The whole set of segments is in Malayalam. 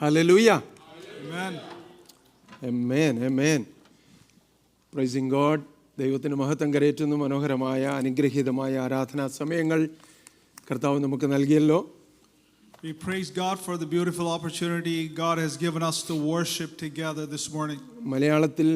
Hallelujah. Amen. Amen. Amen. Praising God. ദൈവത്തിന് മഹത്വം കരേറ്റുന്ന മനോഹരമായ അനുഗ്രഹീതമായ ആരാധനാ സമയങ്ങൾ കർത്താവ് നമുക്ക് നൽകിയല്ലോ. We praise God for the beautiful opportunity God has given us to worship together this morning. മലയാളത്തിൽ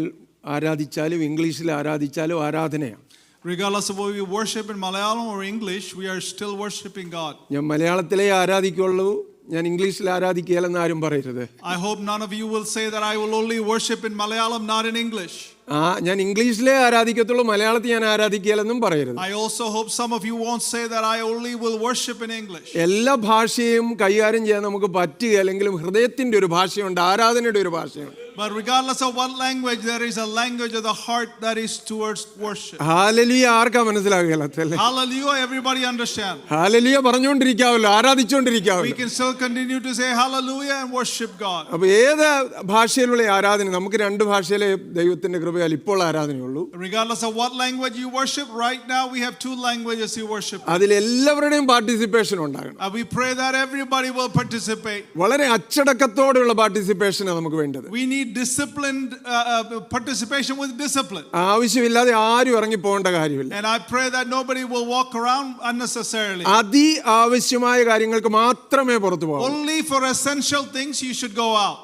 ആരാധിച്ചാലും ഇംഗ്ലീഷിൽ ആരാധിച്ചാലും ആരാധനയാണ്. Regardless of whether we worship in Malayalam or English, we are still worshiping God. ഞാൻ മലയാളത്തിലേ ആരാധിക്കുള്ളൂ, ഞാൻ ഇംഗ്ലീഷിൽ ആരാധിക്കുകയില്ലെന്ന് ആരും പറയരുത്. I hope none of you will say that I will only worship in Malayalam, not in English. ഞാൻ ഇംഗ്ലീഷിലേ ആരാധിക്കത്തുള്ളൂ, മലയാളത്തിൽ ഞാൻ ആരാധിക്കുകയില്ലെന്നും പറയരുത്. I also hope some of you won't say that I only will worship in English. എല്ലാ ഭാഷയും കൈകാര്യം ചെയ്യാൻ നമുക്ക് പറ്റുകയില്ലെങ്കിലും ഹൃദയത്തിന്റെ ഒരു ഭാഷയുണ്ട്, ആരാധനയുടെ ഒരു ഭാഷയുണ്ട്. But regardless of what language, there is a language of the heart that is towards worship. Hallelujah ആർക്കാ മനസ്സിലാകുകയില്ല? Hallelujah, everybody understand. ഹല്ലേലൂയ പറഞ്ഞുകൊണ്ടിരിക്കാവല്ലോ, ആരാധിച്ചുകൊണ്ടിരിക്കാവല്ലോ. We can still continue to say hallelujah and worship God. അപ്പോൾ ഏത് ഭാഷയിലുള്ള ആരാധന, നമുക്ക് രണ്ട് ഭാഷയിലെ ദൈവത്തിന്റെ കൃപയാൽ ഇപ്പോൾ ആരാധനയുള്ളൂ. Regardless of what language you worship, right now we have two languages you worship. അതിൽ എല്ലാവരുടെയും പാർട്ടിസിപ്പേഷൻ ഉണ്ടാകണം. We pray that everybody will participate. വളരെ അച്ചടക്കത്തോടെയുള്ള പാർട്ടിസിപ്പേഷനാണ് നമുക്ക് വേണ്ടത്. We need disciplined participation with discipline. ആവശ്യമില്ലാതെ ആരും ഇറങ്ങി പോകേണ്ട കാര്യമില്ല. And I pray that nobody will walk around unnecessarily. അതി ആവശ്യമായ കാര്യങ്ങൾക്ക് മാത്രമേ പുറത്തു പോകൂ. Only for essential things you should go out.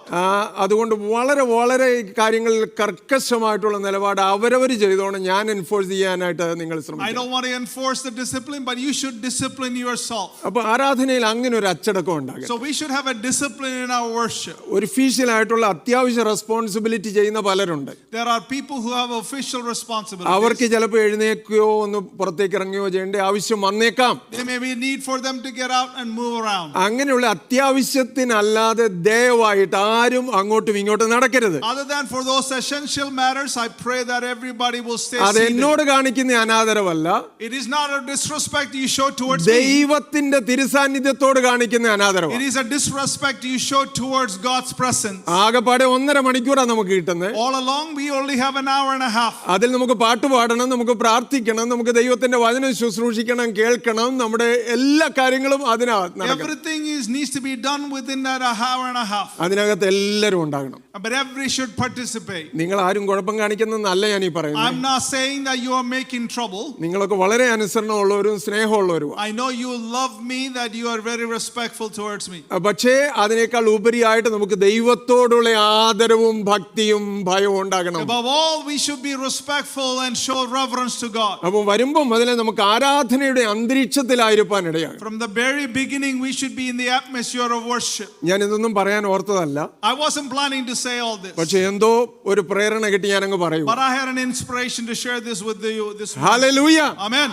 അതുകൊണ്ട് വളരെ വളരെ കാര്യങ്ങളിൽ കർക്കശമായിട്ടുള്ള നിലപാട് അവരവർ ചെയ്തോണം, ഞാൻ എൻഫോഴ്സ് ചെയ്യാനായിട്ട് നിങ്ങൾ ശ്രമിക്കണം. I don't want to enforce the discipline, but you should discipline yourself. അപ്പോൾ ആരാധനയിൽ അങ്ങനെ ഒരു അച്ചടക്കം ഉണ്ടാകണം. So we should have a discipline in our worship. ഒരു ഒഫീഷ്യൽ ആയിട്ടുള്ള അത്യാവശ്യ റെസ്പോൺസിബിലിറ്റി ചെയ്യുന്ന പലരുണ്ട്. There are people who have official responsibilities. അവർക്ക് ചിലപ്പോൾ എഴുന്നേൽക്കുകയോ ഒന്ന് പുറത്തേക്ക് ഇറങ്ങുകയോ ചെയ്യേണ്ട ആവശ്യം വന്നേക്കാം. There may be a need for them to get out and move around. അങ്ങനെയുള്ള അത്യാവശ്യത്തിനല്ലാതെ ദയവായിട്ട് ആരും അങ്ങോട്ടും ഇങ്ങോട്ടും നടക്കരുത്. Other than for those essential matters, I pray that everybody will stay അത് seated. എന്നോട് കാണിക്കുന്ന അനാദരവല്ല. It is not a disrespect you show towards me. ദൈവത്തിന്റെ തിരുസാന്നിധ്യത്തോട് കാണിക്കുന്ന അനാദരവ്. It is a disrespect you show towards God's presence. ആകെപ്പാടെ 1.5 മണിക്കൂറാണ് നമുക്ക് കിട്ടുന്നത്. All along we only have an hour and a half. അതിൽ നമുക്ക് പാട്ട് പാടണം, നമുക്ക് പ്രാർത്ഥിക്കണം, നമുക്ക് ദൈവത്തിന്റെ വചനം ശുശ്രൂഷിക്കണം, കേൾക്കണം, നമ്മുടെ എല്ലാ കാര്യങ്ങളും അതിനകത്ത്. Everything needs to be done within that hour and a half. അതിനകത്ത് എല്ലാവരും ഉണ്ടാകണം. But everybody should participate. നിങ്ങൾ ആരും കുഴപ്പം കാണിക്കുന്നല്ല ഞാൻ ഈ പറയുന്നത്. I'm not saying that you are making trouble. നിങ്ങളൊക്കെ വളരെ അനുസരണമുള്ളവരും സ്നേഹമുള്ളവരും. I know you love me, that you are very respectful towards me. പക്ഷേ അതിനേക്കാൾ ഉപരിയായിട്ട് നമുക്ക് ദൈവത്തോടുള്ള ആദരവും ഭക്തിയും ഭയവും ഉണ്ടാകണം. Above all, we should be respectful and show reverence to God. അപ്പോൾ വരുമ്പോൾ മുതലേ നമുക്ക് ആരാധനയുടെ അന്തരീക്ഷത്തിലായിരിക്കാൻ ഇടയാണ്. From the very beginning, we should be in the atmosphere of worship. ഞാൻ ഇതൊന്നും പറയാൻ ഓർത്തതല്ല. I wasn't planning to say all this. പക്ഷേ എന്തോ ഒരു പ്രേരണ കിട്ടി ഞാൻ അങ്ങ് പറയും. But I had an inspiration to share this with you this morning. Hallelujah. Amen.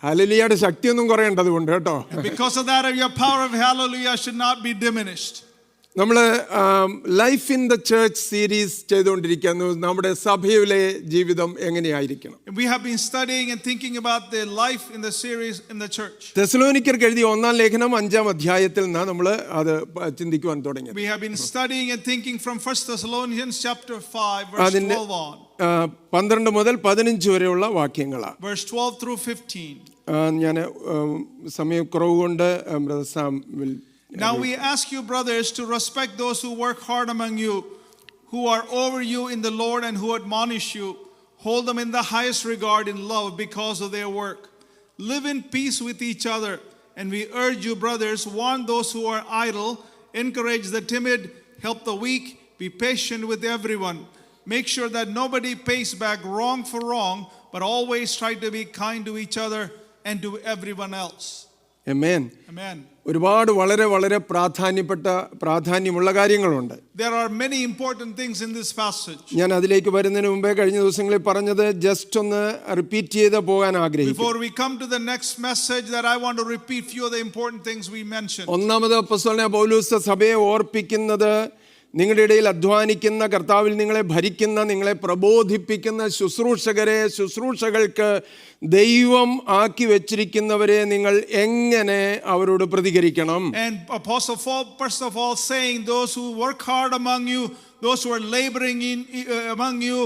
ഹല്ലേലൂയയുടെ ശക്തിയൊന്നും കുറയേണ്ടതുകൊണ്ട് കേട്ടോ. Because of that, your power of hallelujah should not be diminished. നമ്മൾ life in the church series ചെയ്തുകൊണ്ടിരിക്കുന്നു. നമ്മുടെ സഭയിലെ ജീവിതം എങ്ങനെയായിരിക്കണം. We have been studying and thinking about the life in the series in the church. തെസ്സലോനിക്കർക്ക് എഴുതിയ 1-ാം ലേഖനം 5-ാം അധ്യായത്തിൽ നിന്നാണ് നമ്മൾ അത് ചിന്തിക്കുവാൻ തുടങ്ങിയത്. We have been studying and thinking from 1 Thessalonians chapter 5 verse 12 on. 12 മുതൽ 15 വരെയുള്ള വാക്യങ്ങളാണ്. Verse 12 through 15. ഞാൻ സമയക്കുറവ് കൊണ്ട് brother Sam will. Now we ask you, brothers, to respect those who work hard among you, who are over you in the Lord and who admonish you. Hold them in the highest regard in love because of their work. Live in peace with each other. And we urge you, brothers, warn those who are idle, encourage the timid, help the weak, be patient with everyone. Make sure that nobody pays back wrong for wrong, but always try to be kind to each other and to everyone else. Amen. Amen. ഒരുപാട് വളരെ വളരെ പ്രാധാന്യമുള്ള കാര്യങ്ങളുണ്ട്. There are many important things in this passage. ഞാൻ അതിലേക്ക് വരുന്നതിന് മുമ്പേ കഴിഞ്ഞ ദിവസങ്ങളിൽ പറഞ്ഞത് ജസ്റ്റ് ഒന്ന് റിപ്പീറ്റ് ചെയ്ത് പോകാൻ ആഗ്രഹിക്കുന്നു. Before we come to the next message, that I want to repeat few of the important things we mentioned. ഒന്നാമത് അപ്പോസ്തലനായ പൗലോസ് സഭയെ ഓർപ്പിക്കുന്നത്, നിങ്ങളുടെ ഇടയിൽ അധ്വാനിക്കുന്ന, കർത്താവിൽ നിങ്ങളെ ഭരിക്കുന്ന, നിങ്ങളെ പ്രബോധിപ്പിക്കുന്ന ശുശ്രൂഷകൾക്ക് ദൈവം ആക്കി വെച്ചിരിക്കുന്നവരെ നിങ്ങൾ എങ്ങനെ അവരോട് പ്രതികരിക്കണം. And Apostle Paul first of all saying, those who work hard among you, those who are laboring among you,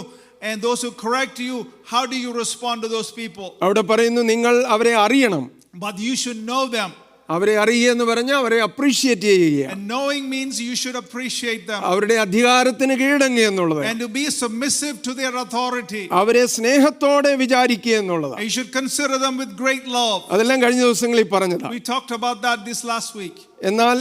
and those who correct you, how do you respond to those people? അവിടെ പറയുന്നു നിങ്ങൾ അവരെ അറിയണം. But you should know them. അവരെ അറിയുക എന്ന് പറഞ്ഞാൽ അവരെ അപ്രീഷിയേറ്റ് ചെയ്യുക. And knowing means you should appreciate them. അവരുടെ അധികാരത്തിന് കീഴടങ്ങുക എന്നുള്ളത്. And to be submissive to their authority. അവരെ സ്നേഹത്തോടെ വിചാരിക്കുക എന്നുള്ളത്. You should consider them with great love. അതെല്ലാം കഴിഞ്ഞ ദിവസങ്ങളിൽ പറഞ്ഞതാണ്. We talked about that this last week. എന്നാൽ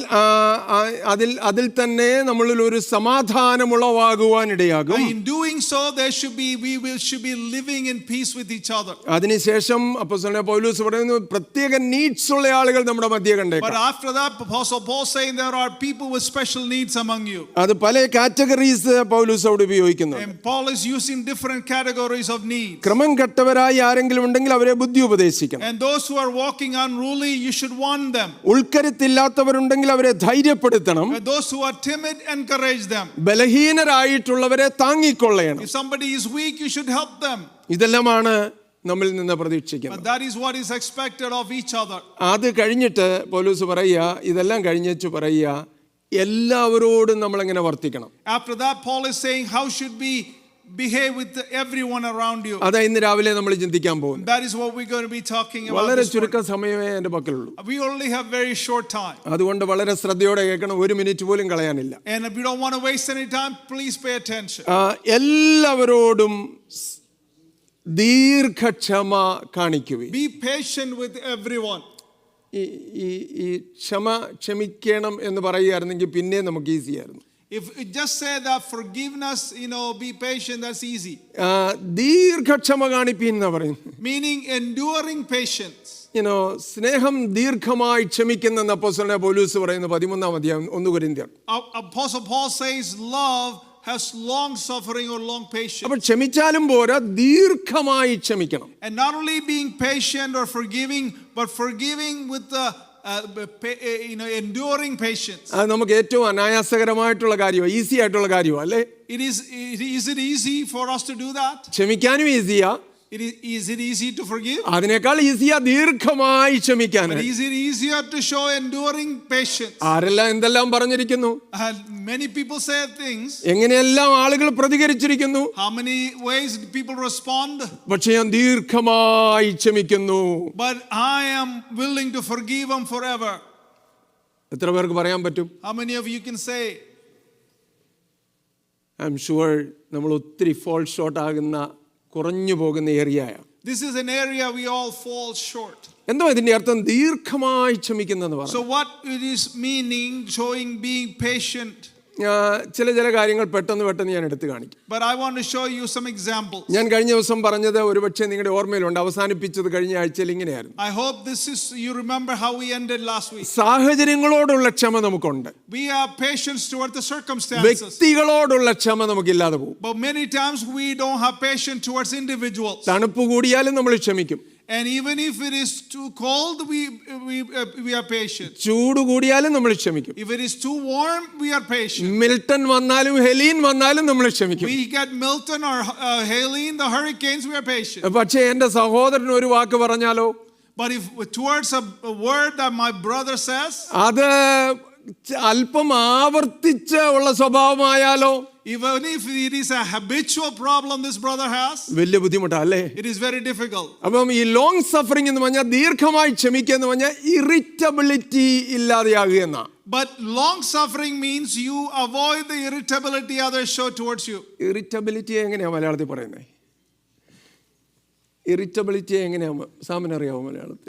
അതിൽ തന്നെ നമ്മളിൽ ഒരു സമാധാനമുളവാകുവാൻ ഇടയാകും. In doing so, we should be living in peace with each other. അതിനുശേഷം അപ്പോസ്തലനായ പൗലോസ് പറയുന്നു പ്രത്യേക നീഡ്സ് ഉള്ള ആളുകൾ നമ്മുടെ മധ്യേ കണ്ടേക്കാം. But after that, Apostle Paul saying there are people with special needs among you. അത് പല കാറ്റഗറീസ് പൗലോസ് അവിടെ ഉപയോഗിക്കുന്നു. And Paul is using different categories of needs. ക്രമം കെട്ടവരായി ആരെങ്കിലും ഉണ്ടെങ്കിൽ അവരെ ബുദ്ധി ഉപദേശിക്കണം. And those who are walking unruly, you should warn them. ഉൾക്കരുത്തില്ലാത്തവർ ഉണ്ടെങ്കിൽ അവരെ ധൈര്യപ്പെടുത്തണം. Those who are timid, encourage them. ബലഹീനരായിട്ടുള്ളവരെ താങ്ങിക്കൊള്ളണം. If somebody is weak, you should help them. ഇതെല്ലാമാണ് നമ്മിൽ നിന്ന് പ്രതീക്ഷിക്കുന്നത്. But that is what is expected of each other. അത് കഴിഞ്ഞിട്ട് പൗലോസ് പറയുക, ഇതെല്ലാം കഴിഞ്ഞു പറയുക, എല്ലാവരോടും നമ്മൾ എങ്ങനെ വർത്തിക്കണം. After that, Paul is saying how should we behave with everyone around you. അതാ ഇന്ന് രാവിലെ നമ്മൾ ചിന്തിക്കാൻ പോകുന്നു. That is what we're going to be talking about. വളരെ ചുരുക്കം സമയമേ എൻ്റെ പക്കലുള്ളൂ. We only have very short time. അതുകൊണ്ട് വളരെ ശ്രദ്ധയോടെ കേൾക്കണം, ഒരു മിനിറ്റ് പോലും കളയാനില്ല. And if you don't want to waste any time, please pay attention. എല്ലാവരോടും ദീർഘക്ഷമ കാണിക്കുക. Be patient with everyone. ഈ ക്ഷമിക്കണം എന്ന് പറയുകയായിരുന്നെങ്കിൽ പിന്നെ നമുക്ക് ഈസി ആയിരുന്നു. If it just say that forgiveness, be patient, that's easy. ദീർഘക്ഷമ കാണിപ്പീൻ എന്ന് പറയും. Meaning enduring patience. സ്നേഹം ദീർഘമായി ക്ഷമിക്കുന്ന അപ്പോസ്തലനായ പൗലോസ് പറയുന്നു 13-ാം അധ്യായം 1 കൊരിന്ത്യർ. Apostle Paul says love has long suffering or long patience. അപ്പോൾ ക്ഷമിച്ചാലും പോരാ, ദീർഘമായി ക്ഷമിക്കണം. And not only being patient or forgiving, but forgiving with the enduring patience. അത് നമുക്ക് ഏറ്റവും അനായാസകരമായിട്ടുള്ള കാര്യമാണ്, ഈസി ആയിട്ടുള്ള കാര്യമാണ് അല്ലേ? Is it easy for us to do that? ക്ഷമിക്കാനും ഈസിയാ. Is it easy to forgive? അതിനേക്കാൾ ഈസിയാ ദീർഘമായി ക്ഷമിക്കാൻ. But is it easier to show enduring patience? ആരെല്ലാം എന്തെല്ലാം പറഞ്ഞിരിക്കുന്നു, many people say things. എങ്ങനെയെല്ലാം ആളുകൾ പ്രതികരിച്ചിരിക്കുന്നു, How many ways people respond? പക്ഷേ ഞാൻ ദീർഘമായി ക്ഷമിക്കുന്നു. But I am willing to forgive them forever. എത്ര പേർക്ക് പറയാൻ പറ്റും? How many of you can say? I am sure നമ്മൾ ഒത്തിരി ഫോൾ ഷോർട്ട് ആകുന്ന, കുറഞ്ഞു പോകുന്ന ഏരിയയാണ്. This is an area we all fall short. എന്തോ ഇതിന്റെ അർത്ഥം ദീർഘമായി ക്ഷമിക്കുന്നെന്ന് പറഞ്ഞു. So what it is meaning showing being patient? ചില കാര്യങ്ങൾ പെട്ടെന്ന് ഞാൻ എടുത്തു കാണിക്കും. But I want to show you some examples. ഞാൻ കഴിഞ്ഞ ദിവസം പറഞ്ഞത് ഒരുപക്ഷെ നിങ്ങളുടെ ഓർമ്മയിലുണ്ട്, അവസാനിപ്പിച്ചത് കഴിഞ്ഞ ആഴ്ചയിൽ ഇങ്ങനെയായിരുന്നു. I hope you remember how we ended last week. സാഹചര്യങ്ങളോടുള്ള ക്ഷമ നമുക്കുണ്ട്. We have patience toward the circumstances. വ്യക്തികളോടുള്ള ക്ഷമ നമുക്കില്ലാതെ പോകും. But many times we don't have patience towards individuals. തണുപ്പ് കൂടിയാലും നമ്മൾ ക്ഷമിക്കും. And even if it is too cold, we are patient. ചൂട് കൂടിയാലും നമ്മൾ ക്ഷമിക്കും. If it is too warm, we are patient. Milton വന്നാലും ഹെലീൻ വന്നാലും നമ്മൾ ക്ഷമിക്കും. We get Milton or Helene, the hurricanes, we are patient. പക്ഷേ എൻ്റെ സഹോദരൻ ഒരു വാക്ക് പറഞ്ഞാലോ? But if towards a word that my brother says, അത് അല്പം ആവർത്തിച്ച് ഉള്ള സ്വഭാവമായാലോ? Even if it is a habitual problem this brother has, വലിയ ബുദ്ധിമുട്ടാ അല്ലേ? it is very difficult. അപ്പം ഈ ലോങ് സഫറിംഗ് എന്ന് പറഞ്ഞാൽ ദീർഘമായി ക്ഷമിക്കുക എന്ന് പറഞ്ഞാൽ ഇറിറ്റബിലിറ്റി ഇല്ലാതെയാകുക എന്നാ. But long suffering means you avoid the irritability others show towards you. Irritability എങ്ങനെയാ മലയാളത്തിൽ പറയുന്നത്? ഇറിറ്റബിലിറ്റി എങ്ങനെയാ സാമിന് അറിയാവോ മലയാളത്തിൽ?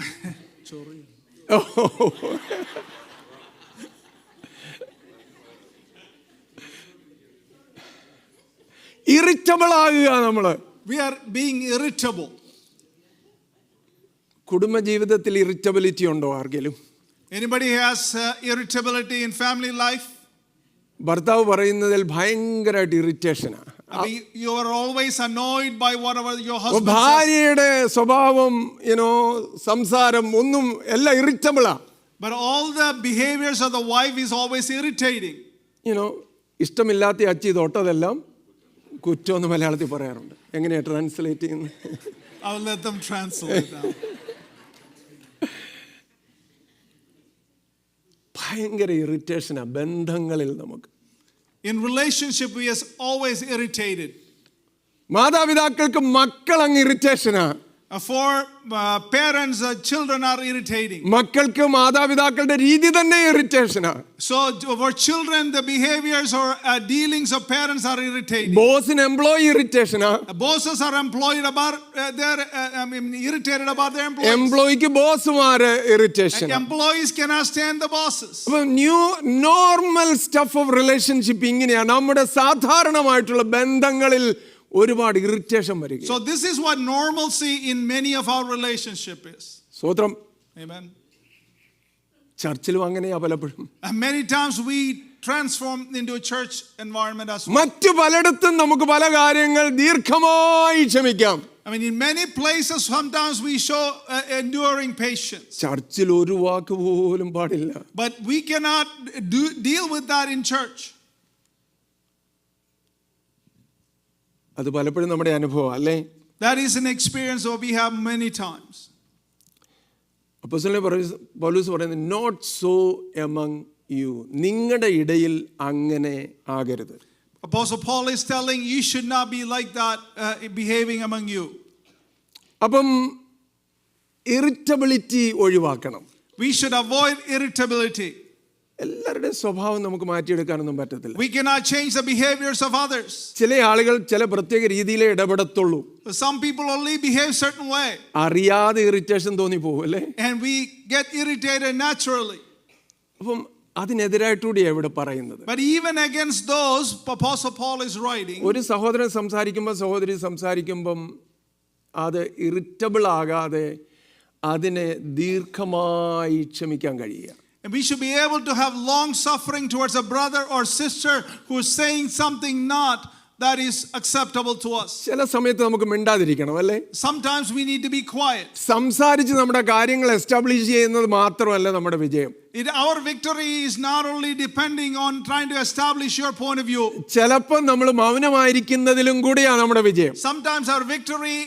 ഇറിറ്റബിൾ ആകുക നമ്മള്. We are being irritable. കുടുംബജീവിതത്തിൽ ഇറിറ്റബിലിറ്റി ഉണ്ടോ ആർക്കെങ്കിലും? Anybody has irritability in family life? ഭർത്താവ് പറയുന്നതിൽ ഭയങ്കരമായിട്ട് ഇറിറ്റേഷനാ. You are always annoyed by whatever your husband says. ഭാര്യയുടെ സ്വഭാവം, സംസാരം ഒന്നും എല്ലാം ഇറിറ്റബിളാ. But all the behaviors of the wife is always irritating. ഇഷ്ടമില്ലാത്ത അച്ചി തൊട്ടതെല്ലാം കുറ്റം എന്ന് മലയാളത്തിൽ പറയാറുണ്ട്. എങ്ങനെയാ ട്രാൻസ്ലേറ്റ് ചെയ്യുന്നത്? I'll let them translate that. ഭയങ്കര ഇറിറ്റേഷനാ ബന്ധങ്ങളിൽ നമുക്ക്. In relationship we are always irritated. മാതാപിതാക്കൾക്ക് മക്കൾ അങ്ങ് ഇറിറ്റേഷനാ. For parents, children are irritating. മക്കൾക്ക് മാതാപിതാക്കളുടെ രീതി തന്നെ ഇറിറ്റേഷനാ. So for children, the behaviors or dealings of parents are irritating. ബോസിന് എംപ്ലോയി ഇറിറ്റേഷനാ. Bosses are employed about irritated about their employees. എംപ്ലോയിക്ക് ബോസുമാര് irritation. Employees cannot stand the bosses. അപ്പൊ new normal stuff of relationship ഇങ്ങനെയാണ്. നമ്മുടെ സാധാരണമായിട്ടുള്ള ബന്ധങ്ങളിൽ ഒരുപാട് ഇറിറ്റേഷൻ വരിക. So this is what normalcy in many of our relationship is. സ്തോത്രം. Amen. ചർച്ചിലും അങ്ങനെയാ പലപ്പോഴും. And many times we transform into a church environment as well. മറ്റു പലയിടത്തും നമുക്ക് പല കാര്യങ്ങൾ ദീർഘമായി ക്ഷമിക്കാം. I mean, in many places, sometimes we show enduring patience. ചർച്ചിൽ ഒരു വാക്ക് പോലും പാടില്ല. But we cannot deal with that in church. അത് പലപ്പോഴും നമ്മുടെ അനുഭവം അല്ലേ? That is an experience that we have many times. അപ്പോസ്തലൻ പൗലോസ് പറയുന്നത് not so among you. നിങ്ങളുടെ ഇടയിൽ അങ്ങനെ ആകരുത്. Apostle Paul is telling you should not be like that behaving among you. അപ്പം ഇറിറ്റബിലിറ്റി ഒഴിവാക്കണം. We should avoid irritability. എല്ലാവരുടെയും സ്വഭാവം നമുക്ക് മാറ്റിയെടുക്കാനൊന്നും പറ്റത്തില്ല. We cannot change the behaviors of others. ചില ആളുകൾ ചില പ്രത്യേക രീതിയിലേ ഇടപെടത്തുള്ളൂ. Some people only behave certain way. അറിയാതെ ഇറിറ്റേഷൻ തോന്നി പോകും അല്ലേ? And we get irritated naturally. അപ്പം അതിനെതിരായിട്ടൂടെ ഇവിടെ പറയുന്നത്. But even against those, Apostle Paul is writing. ഒരു സഹോദരൻ സംസാരിക്കുമ്പോൾ സഹോദരി സംസാരിക്കുമ്പം അത് ഇറിറ്റബിൾ ആകാതെ അതിനെ ദീർഘമായി ക്ഷമിക്കാൻ കഴിയുക. And we should be able to have long suffering towards a brother or sister who is saying something not that is acceptable to us. ചില സമയത്ത് നമുക്ക് മിണ്ടാതിരിക്കണം അല്ലേ? Sometimes we need to be quiet. സംസാരിച്ച് നമ്മുടെ കാര്യങ്ങൾ എസ്റ്റാബ്ലിഷ് ചെയ്യുന്നത് മാത്രമല്ല നമ്മുടെ വിജയം. Our victory is not only depending on trying to establish your point of view. ചിലപ്പോൾ നമ്മൾ മൗനമായിരിക്കുന്നതിലും കൂടിയാണ് നമ്മുടെ വിജയം. Sometimes our victory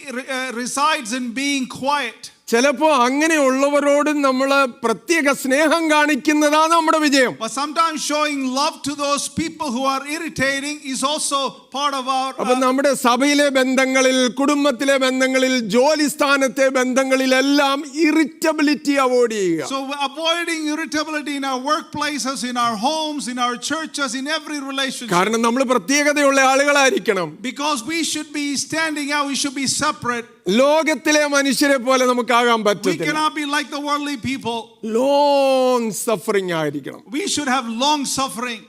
resides in being quiet. ചിലപ്പോൾ അങ്ങനെയുള്ളവരോട് നമ്മൾ പ്രത്യേക സ്നേഹം കാണിക്കുന്നതാണ് നമ്മുടെ വിജയം. But sometimes showing love to those people who are irritating is also part of our. അപ്പോൾ നമ്മുടെ സഭയിലെ ബന്ധങ്ങളിൽ, കുടുംബത്തിലെ ബന്ധങ്ങളിൽ, ജോലി സ്ഥാനത്തെ ബന്ധങ്ങളിലെല്ലാം ഇറിറ്റബിലിറ്റി അവോയ്ഡ് ചെയ്യുക. So avoiding irritability in our workplaces, in our homes, in our churches, in every relationship. കാരണം നമ്മൾ പ്രത്യേകതയുള്ള ആളുകളായിരിക്കണം. Because we should be standing out, we should be separate. ലോകത്തിലെ മനുഷ്യരെ പോലെ നമുക്കാകാൻ We പറ്റത്തില്ല. cannot be like the worldly people. Long suffering ആയിരിക്കണം. We should have long suffering.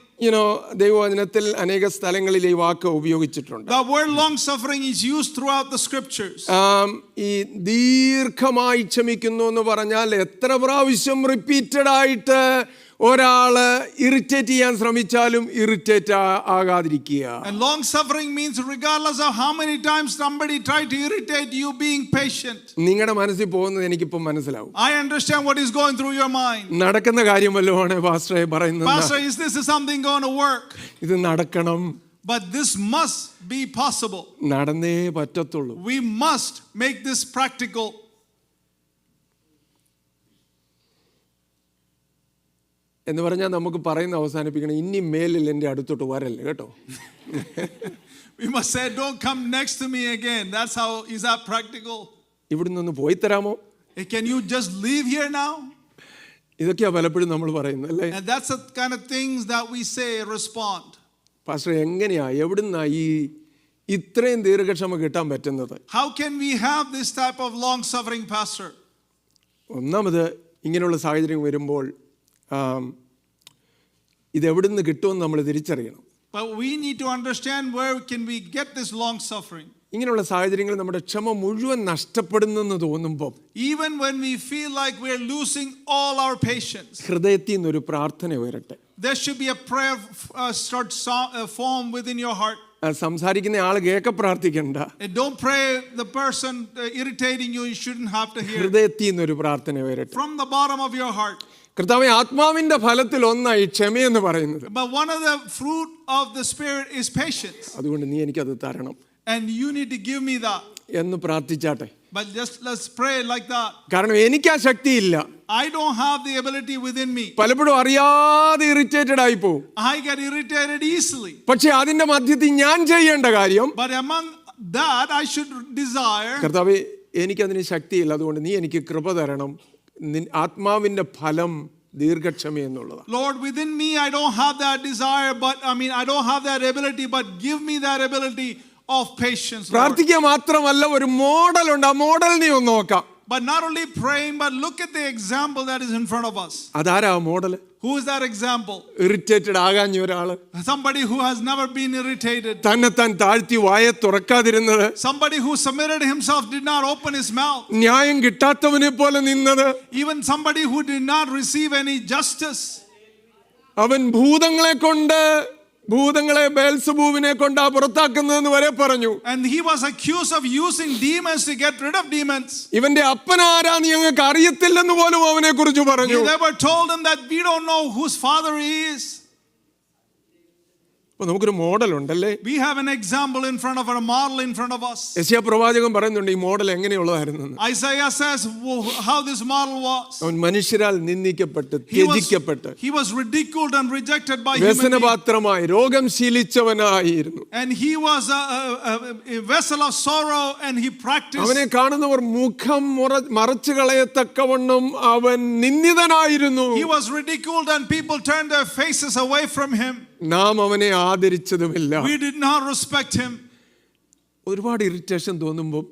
ദൈവവചനത്തിൽ അനേക സ്ഥലങ്ങളിൽ ഈ വാക്ക് ഉപയോഗിച്ചിട്ടുണ്ട്. The word long suffering is used throughout the scriptures. ഈ ദീർഘമായി ക്ഷമിക്കുന്നു എന്ന് പറഞ്ഞാൽ എത്ര പ്രാവശ്യം റിപ്പീറ്റഡ് ആയിട്ട് ഒരാള് ഇറിറ്റേറ്റ് ചെയ്യാൻ ശ്രമിച്ചാലും irritate ആകാതിരിക്കുക. And long suffering means regardless of how many times somebody tried to irritate you, being patient. നിങ്ങളുടെ മനസ്സിൽ പോകുന്നത് എനിക്കിപ്പോൾ മനസ്സിലാവും. I understand what is going through your mind. നടക്കുന്ന കാര്യമല്ലോണ് പാസ്റ്ററെ പറയുന്നത്. Pastor, is this something going to work? ഇത് നടക്കണം. But this must be possible. നടന്നേ പറ്റത്തുള്ളൂ. We must make this practical. എന്ന് പറഞ്ഞാൽ നമുക്ക് പറയുന്ന അവസാനിപ്പിക്കണം, ഇനി മേലിൽ എൻ്റെ അടുത്തോട്ട് വരല്ലേ കേട്ടോ. We must say, don't come next to me again. That's how, is that practical? ഇവിടുന്ന് ഒന്ന് പോയി തരാമോ? Can you just leave here now? ഇതൊക്കെയാ പലപ്പോഴും നമ്മൾ പറയുന്നത് അല്ലേ? And that's the kind of things that we say, respond. Pastor എങ്ങനെയാ എവിടുന്നാ ഈ ഇത്രയും ദീർഘക്ഷമ കിട്ടാൻ പറ്റുന്നത്? How can we have this type of long suffering, pastor? ഒന്നാമത് ഇങ്ങനെയുള്ള സാഹചര്യം വരുമ്പോൾ ഇത് എവിടുന്ന് കിട്ടുമെന്ന് നമ്മൾ തിരിച്ചറിയണം. But we need to understand where can we get this long suffering. ഇങ്ങനെയുള്ള സാഹചര്യങ്ങളിൽ നമ്മുടെ ക്ഷമ മുഴുവൻ നഷ്ടപ്പെടുന്നെന്ന് തോന്നുമ്പോൾ, even when we feel like we're losing all our patience, ഹൃദയത്തിൽ നിന്നൊരു പ്രാർത്ഥന ഉയരട്ടെ. there should be a prayer form within your heart. സംസാരിക്കുന്ന ആൾ കേൾക്ക പ്രാർത്ഥിക്കണ്ട. Don't pray the person irritating you, you shouldn't have to hear. ഹൃദയത്തിൽ നിന്നൊരു പ്രാർത്ഥന ഉയരട്ടെ. From the bottom of your heart. കർത്താവേ, ആത്മാവിന്റെ ഫലത്തിൽ ഒന്നായി ക്ഷമയെന്ന് പറയുന്നത്. But one of the fruit of the spirit is patience. അതുകൊണ്ട് നീ എനിക്കത് തരണം. And you need to give me that. എന്ന് പ്രാർത്ഥിച്ചാട്ടെ. But just let's pray like that. കാരണം എനിക്ക് ആ ശക്തിയില്ല. I don't have the ability within me. പലപ്പോഴും അറിയാതെ ഇറിറ്റേറ്റഡ് ആയി പോകും. I get irritated easily. പക്ഷേ അതിന്റെ മധ്യത്തിൽ ഞാൻ ചെയ്യേണ്ട കാര്യം, But among that I should desire. കർത്താവേ, എനിക്കതിന് ശക്തിയില്ല, അതുകൊണ്ട് നീ എനിക്ക് കൃപ തരണം. ആത്മാവിൻ്റെ ഫലം ദീർഘക്ഷമ എന്നുള്ളതാണ്. Lord, within me I don't have that desire, I don't have that ability, but give me that ability of patience, Lord. പ്രാർത്ഥിക്കുക മാത്രമല്ല, ഒരു മോഡലുണ്ട്. ആ മോഡൽ നീ ഒന്ന് നോക്കാം. But not only praying, but look at the example that is in front of us. അതാരാ model? Who is that example? Irritated ആകാഞ്ഞ ഒരാള്, Somebody who has never been irritated. തന്നെത്താൻ താഴ്ത്തി വായ തുറക്കാതിരുന്നത്, Somebody who submitted himself, did not open his mouth. ന്യായം കിട്ടാത്തവനെ പോലെ നിന്നത്, Even somebody who did not receive any justice. അവൻ ഭൂതങ്ങളെ ബേൽസബൂബിനെ കൊണ്ടാ പുറത്താക്കുന്നതെന്ന് വരെ പറഞ്ഞു. And he was accused of using demons to get rid of demons. ഇവന്റെ അപ്പനാരാന്ന് ഞങ്ങൾക്ക് അറിയത്തില്ലെന്ന് പോലും അവനെ കുറിച്ച് പറഞ്ഞു. They never told him that we don't know whose father he is. അപ്പൊ നമുക്കൊരു മോഡൽ ഉണ്ടല്ലേ? We have an example in front of us, a model in front of us. യെശയ്യാ പ്രവാചകൻ പറയുന്നുണ്ട് ഈ model എങ്ങനെയുള്ളതായിരുന്നു. Isaiah says how this model was. അവൻ മനുഷ്യരാൽ നിന്ദിക്കപ്പെട്ട് ത്യജിക്കപ്പെട്ട്, He was ridiculed and rejected by human beings. വ്യസനപാത്രമായി രോഗം ശീലിച്ചവനായിരുന്നു. And he was a vessel of sorrow, and he practiced. അവനെ കാണുന്നവർ മുഖം മറച്ചു കളയത്തക്കവണ്ണം അവൻ നിന്ദിതനായിരുന്നു. He was ridiculed and people turned their faces away from him. നാം അവനെ ആദരിച്ചതുമില്ല. We did not respect him. ഒരുപാട് ഇറിറ്റേഷൻ തോന്നുമ്പോൾ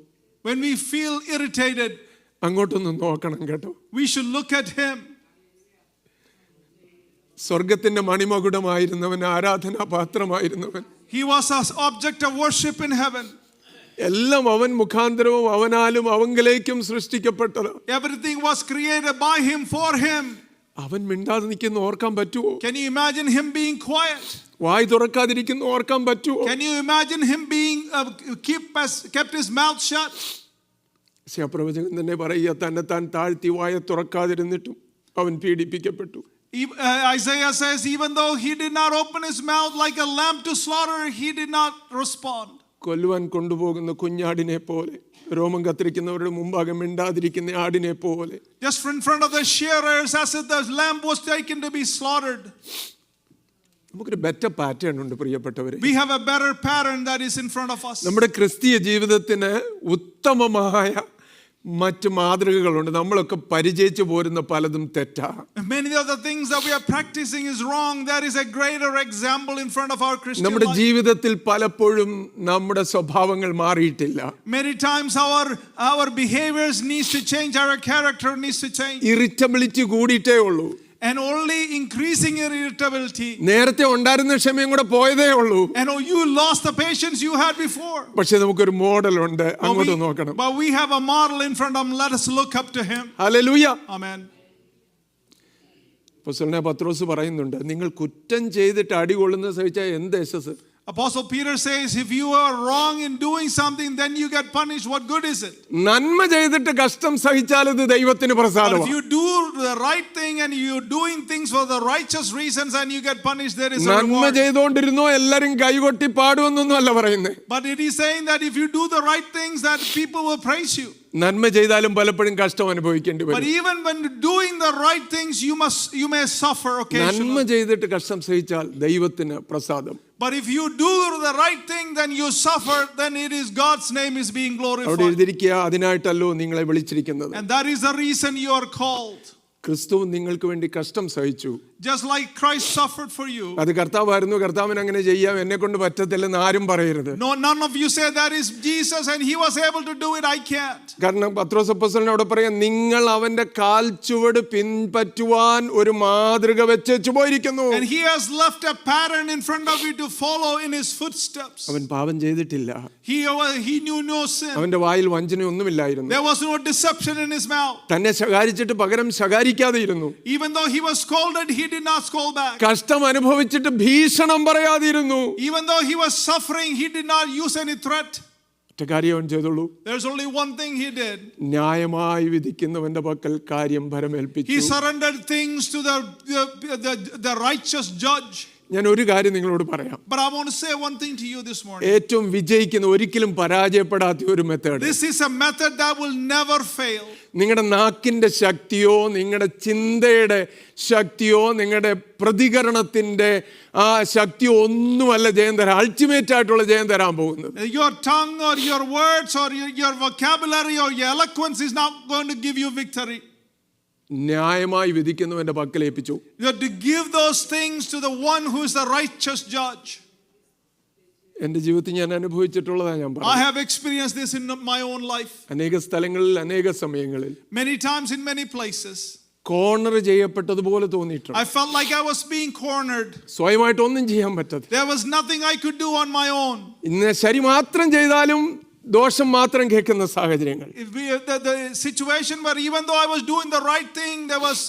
When we feel irritated, അങ്ങോട്ടൊന്ന് നോക്കണം കേട്ടോ. we should look at him. സ്വർഗത്തിന്റെ മണിമകുടമായിരുന്നവൻ, ആരാധനാ പാത്രമായിരുന്നവൻ, He was an object of worship in heaven. എല്ലാം അവൻ മുഖാന്തരവും അവനാലും അവങ്കിലേക്കും സൃഷ്ടിക്കപ്പെട്ടത്. Everything was created by him, for him. അവൻ മിണ്ടാതെ നിൽക്കുന്ന ഓർക്കാൻ പറ്റുമോ? Can you imagine him being quiet? വായ് തുറക്കാതിരിക്കുന്ന ഓർക്കാൻ പറ്റുമോ? Can you imagine him being kept his mouth shut? പ്രവചകൻ തന്നെ പറയുക, തന്നെത്താൻ താഴ്ത്തി വായ തുറക്കാതിരുന്നിട്ടും അവൻ പീഡിപ്പിക്കപ്പെട്ടു. Isaiah says, even though he did not open his mouth like a lamb to slaughter, he did not respond. കൊല്ലുവാൻ കൊണ്ടുപോകുന്ന കുഞ്ഞാടിനെ പോലെ, രോമം കത്തിരിക്കുന്നവരുടെ മുമ്പാകെ മിണ്ടാതിരിക്കുന്ന ആടിനെ പോലെ, just in front of the shearers, as if the lamb was taken to be slaughtered. നമുക്കൊരു ബെറ്റർ പാറ്റേൺ ഉണ്ട് പ്രിയപ്പെട്ടവരെ. We have a better pattern that is in front of us. നമ്മുടെ ക്രിസ്തീയ ജീവിതത്തിന് ഉത്തമമായ മറ്റ് മാതൃകകളുണ്ട്. നമ്മളൊക്കെ പരിചയിച്ചു പോരുന്ന പലതും തെറ്റാ. Many of the things that we are practicing is wrong. There is a greater example in front of our Christian life. നമ്മുടെ ജീവിതത്തിൽ പലപ്പോഴും നമ്മുടെ സ്വഭാവങ്ങൾ മാറിയിട്ടില്ല. Many times our behaviors needs to change, our character needs to change. Irritability കൂടിയിട്ടേ ഉള്ളൂ. And only increasing your irritability. നേരത്തെ ഉണ്ടായിരുന്ന ക്ഷമയും കൂടെ പോയതേ ഉള്ളൂ. And you lost the patience you had before. പക്ഷേ നമുക്കൊരു മോഡൽ ഉണ്ട്, അങ്ങോട്ട് നോക്കണം. But we have a model in front of him. Let us look up to him. Hallelujah. Amen. അപ്പോസ്തലനായ പത്രോസ് പറയുന്നുണ്ട്, നിങ്ങൾ കുറ്റം ചെയ്തിട്ട് അടികൊള്ളുന്നത് സഹിച്ചാൽ എന്ത് യശസ്? Apostle Peter says, if you are wrong in doing something, then you get punished. What good is it? നന്മ ചെയ്തിട്ട് കഷ്ടം സഹിച്ചാൽ ഇത് ദൈവത്തിന് But പ്രസാദമാണ്. if you do the right thing and you're doing things for the righteous reasons and you get punished, there is a നന്മ reward. ചെയ്തുകൊണ്ടിരുന്നോ എല്ലാരും കൈകൊട്ടി പാടുമെന്നൊന്നും അല്ല പറയുന്നത്. But it is saying that if you do the right things, that people will praise you. നന്മ ചെയ്താലും പലപ്പോഴും കഷ്ടം അനുഭവിക്കേണ്ടി But വരും. even when doing the right things, you may suffer നന്മ occasionally. ചെയ്തിട്ട് കഷ്ടം സഹിച്ചാൽ ദൈവത്തിന് പ്രസാദം. But if you do the right thing, then you suffer, then it is God's name is being അവിടെ glorified. എഴുതിയിരിക്കുക, അതിനായിട്ടല്ലോ നിങ്ങളെ വിളിച്ചിരിക്കുന്നത്. And that is the reason you are called. ക്രിസ്തു നിങ്ങൾക്ക് വേണ്ടി കഷ്ടം സഹിച്ചു. Just like Christ suffered for you. അത് കർത്താവായിരുന്നു, കർത്താവിന് അങ്ങനെ ചെയ്യാം, എന്നെ കൊണ്ട് പറ്റത്തില്ലെന്ന് ആരും പറയരുത്. No, none of you say that is Jesus and he was able to do it, I can't. കാരണം പത്രോസ് അപ്പോസ്തലൻ അവിടെ പറയാം, നിങ്ങൾ അവന്റെ കാൽ ചുവട് പിൻപറ്റുവാൻ ഒരു മാതൃക വെച്ചു പോയിരിക്കുന്നു. And he has left a pattern in front of you to follow in his footsteps. അവൻ പാപം ചെയ്തിട്ടില്ല. He knew no sin. അവന്റെ വായിൽ വഞ്ചനയൊന്നുമില്ലായിരുന്നു. There was no deception in his mouth. തന്നെ ശകാരിച്ചിട്ട് പകരം ശകാരിക്കാതെ ഇരുന്നു. Even though he was scolded, he did not scold back. കഷ്ടം അനുഭവിച്ചിട്ട് ഭീഷണം പറയാതിരുന്നു. Even though he was suffering, he did not use any threat. ഒറ്റ കാര്യം അവൻ ചെയ്തുള്ളൂ. There's only one thing he did. ന്യായമായി വിധിക്കുന്നവന്റെ പക്കൽ കാര്യം ഭരമേൽപ്പിച്ചു. He surrendered things to the righteous judge. ഞാൻ ഒരു കാര്യം നിങ്ങളോട് പറയാം. But I want to say one thing to you this morning. ഏറ്റവും വിജയിക്കുന്ന, ഒരിക്കലും പരാജയപ്പെടാത്ത ഒരു method. This is a method that will never fail. നിങ്ങളുടെ നാക്കിൻ്റെ ശക്തിയോ നിങ്ങളുടെ ചിന്തയുടെ ശക്തിയോ നിങ്ങളുടെ പ്രതികരണത്തിൻ്റെ ആ ശക്തിയോ ഒന്നുമല്ല ജയം തരാൻ, അൾട്ടിമേറ്റ് ആയിട്ടുള്ള ജയം തരാൻ പോകുന്നത്. Your tongue or your words or your vocabulary or your eloquence is not going to give you victory. ന്യായമായി വിധിക്കുന്നവന്റെ പക്കൽ ഏൽപ്പിച്ചു. You have to give those things to the one who is the righteous judge. എൻ്റെ ജീവിതത്തിൽ ഞാൻ അനുഭവിച്ചിട്ടുള്ളതാണ് ഞാൻ I പറഞ്ഞു. have experienced this in my own life. അനേക സ്ഥലങ്ങളിൽ അനേക സമയങ്ങളിൽ Many times in many places. Corner ചെയ്യപ്പെട്ടതുപോലെ തോന്നിയിട്ടുണ്ട്. I felt like I was being cornered. സ്വയമായിട്ട് ഒന്നും ചെയ്യാൻ പറ്റാതെ. There was nothing I could do on my own. ഇന്ന് ശരി മാത്രം ചെയ്താലും ദോഷം മാത്രം കേൾക്കുന്ന സാഹചര്യങ്ങൾ. The situation where even though I was doing the right thing, there was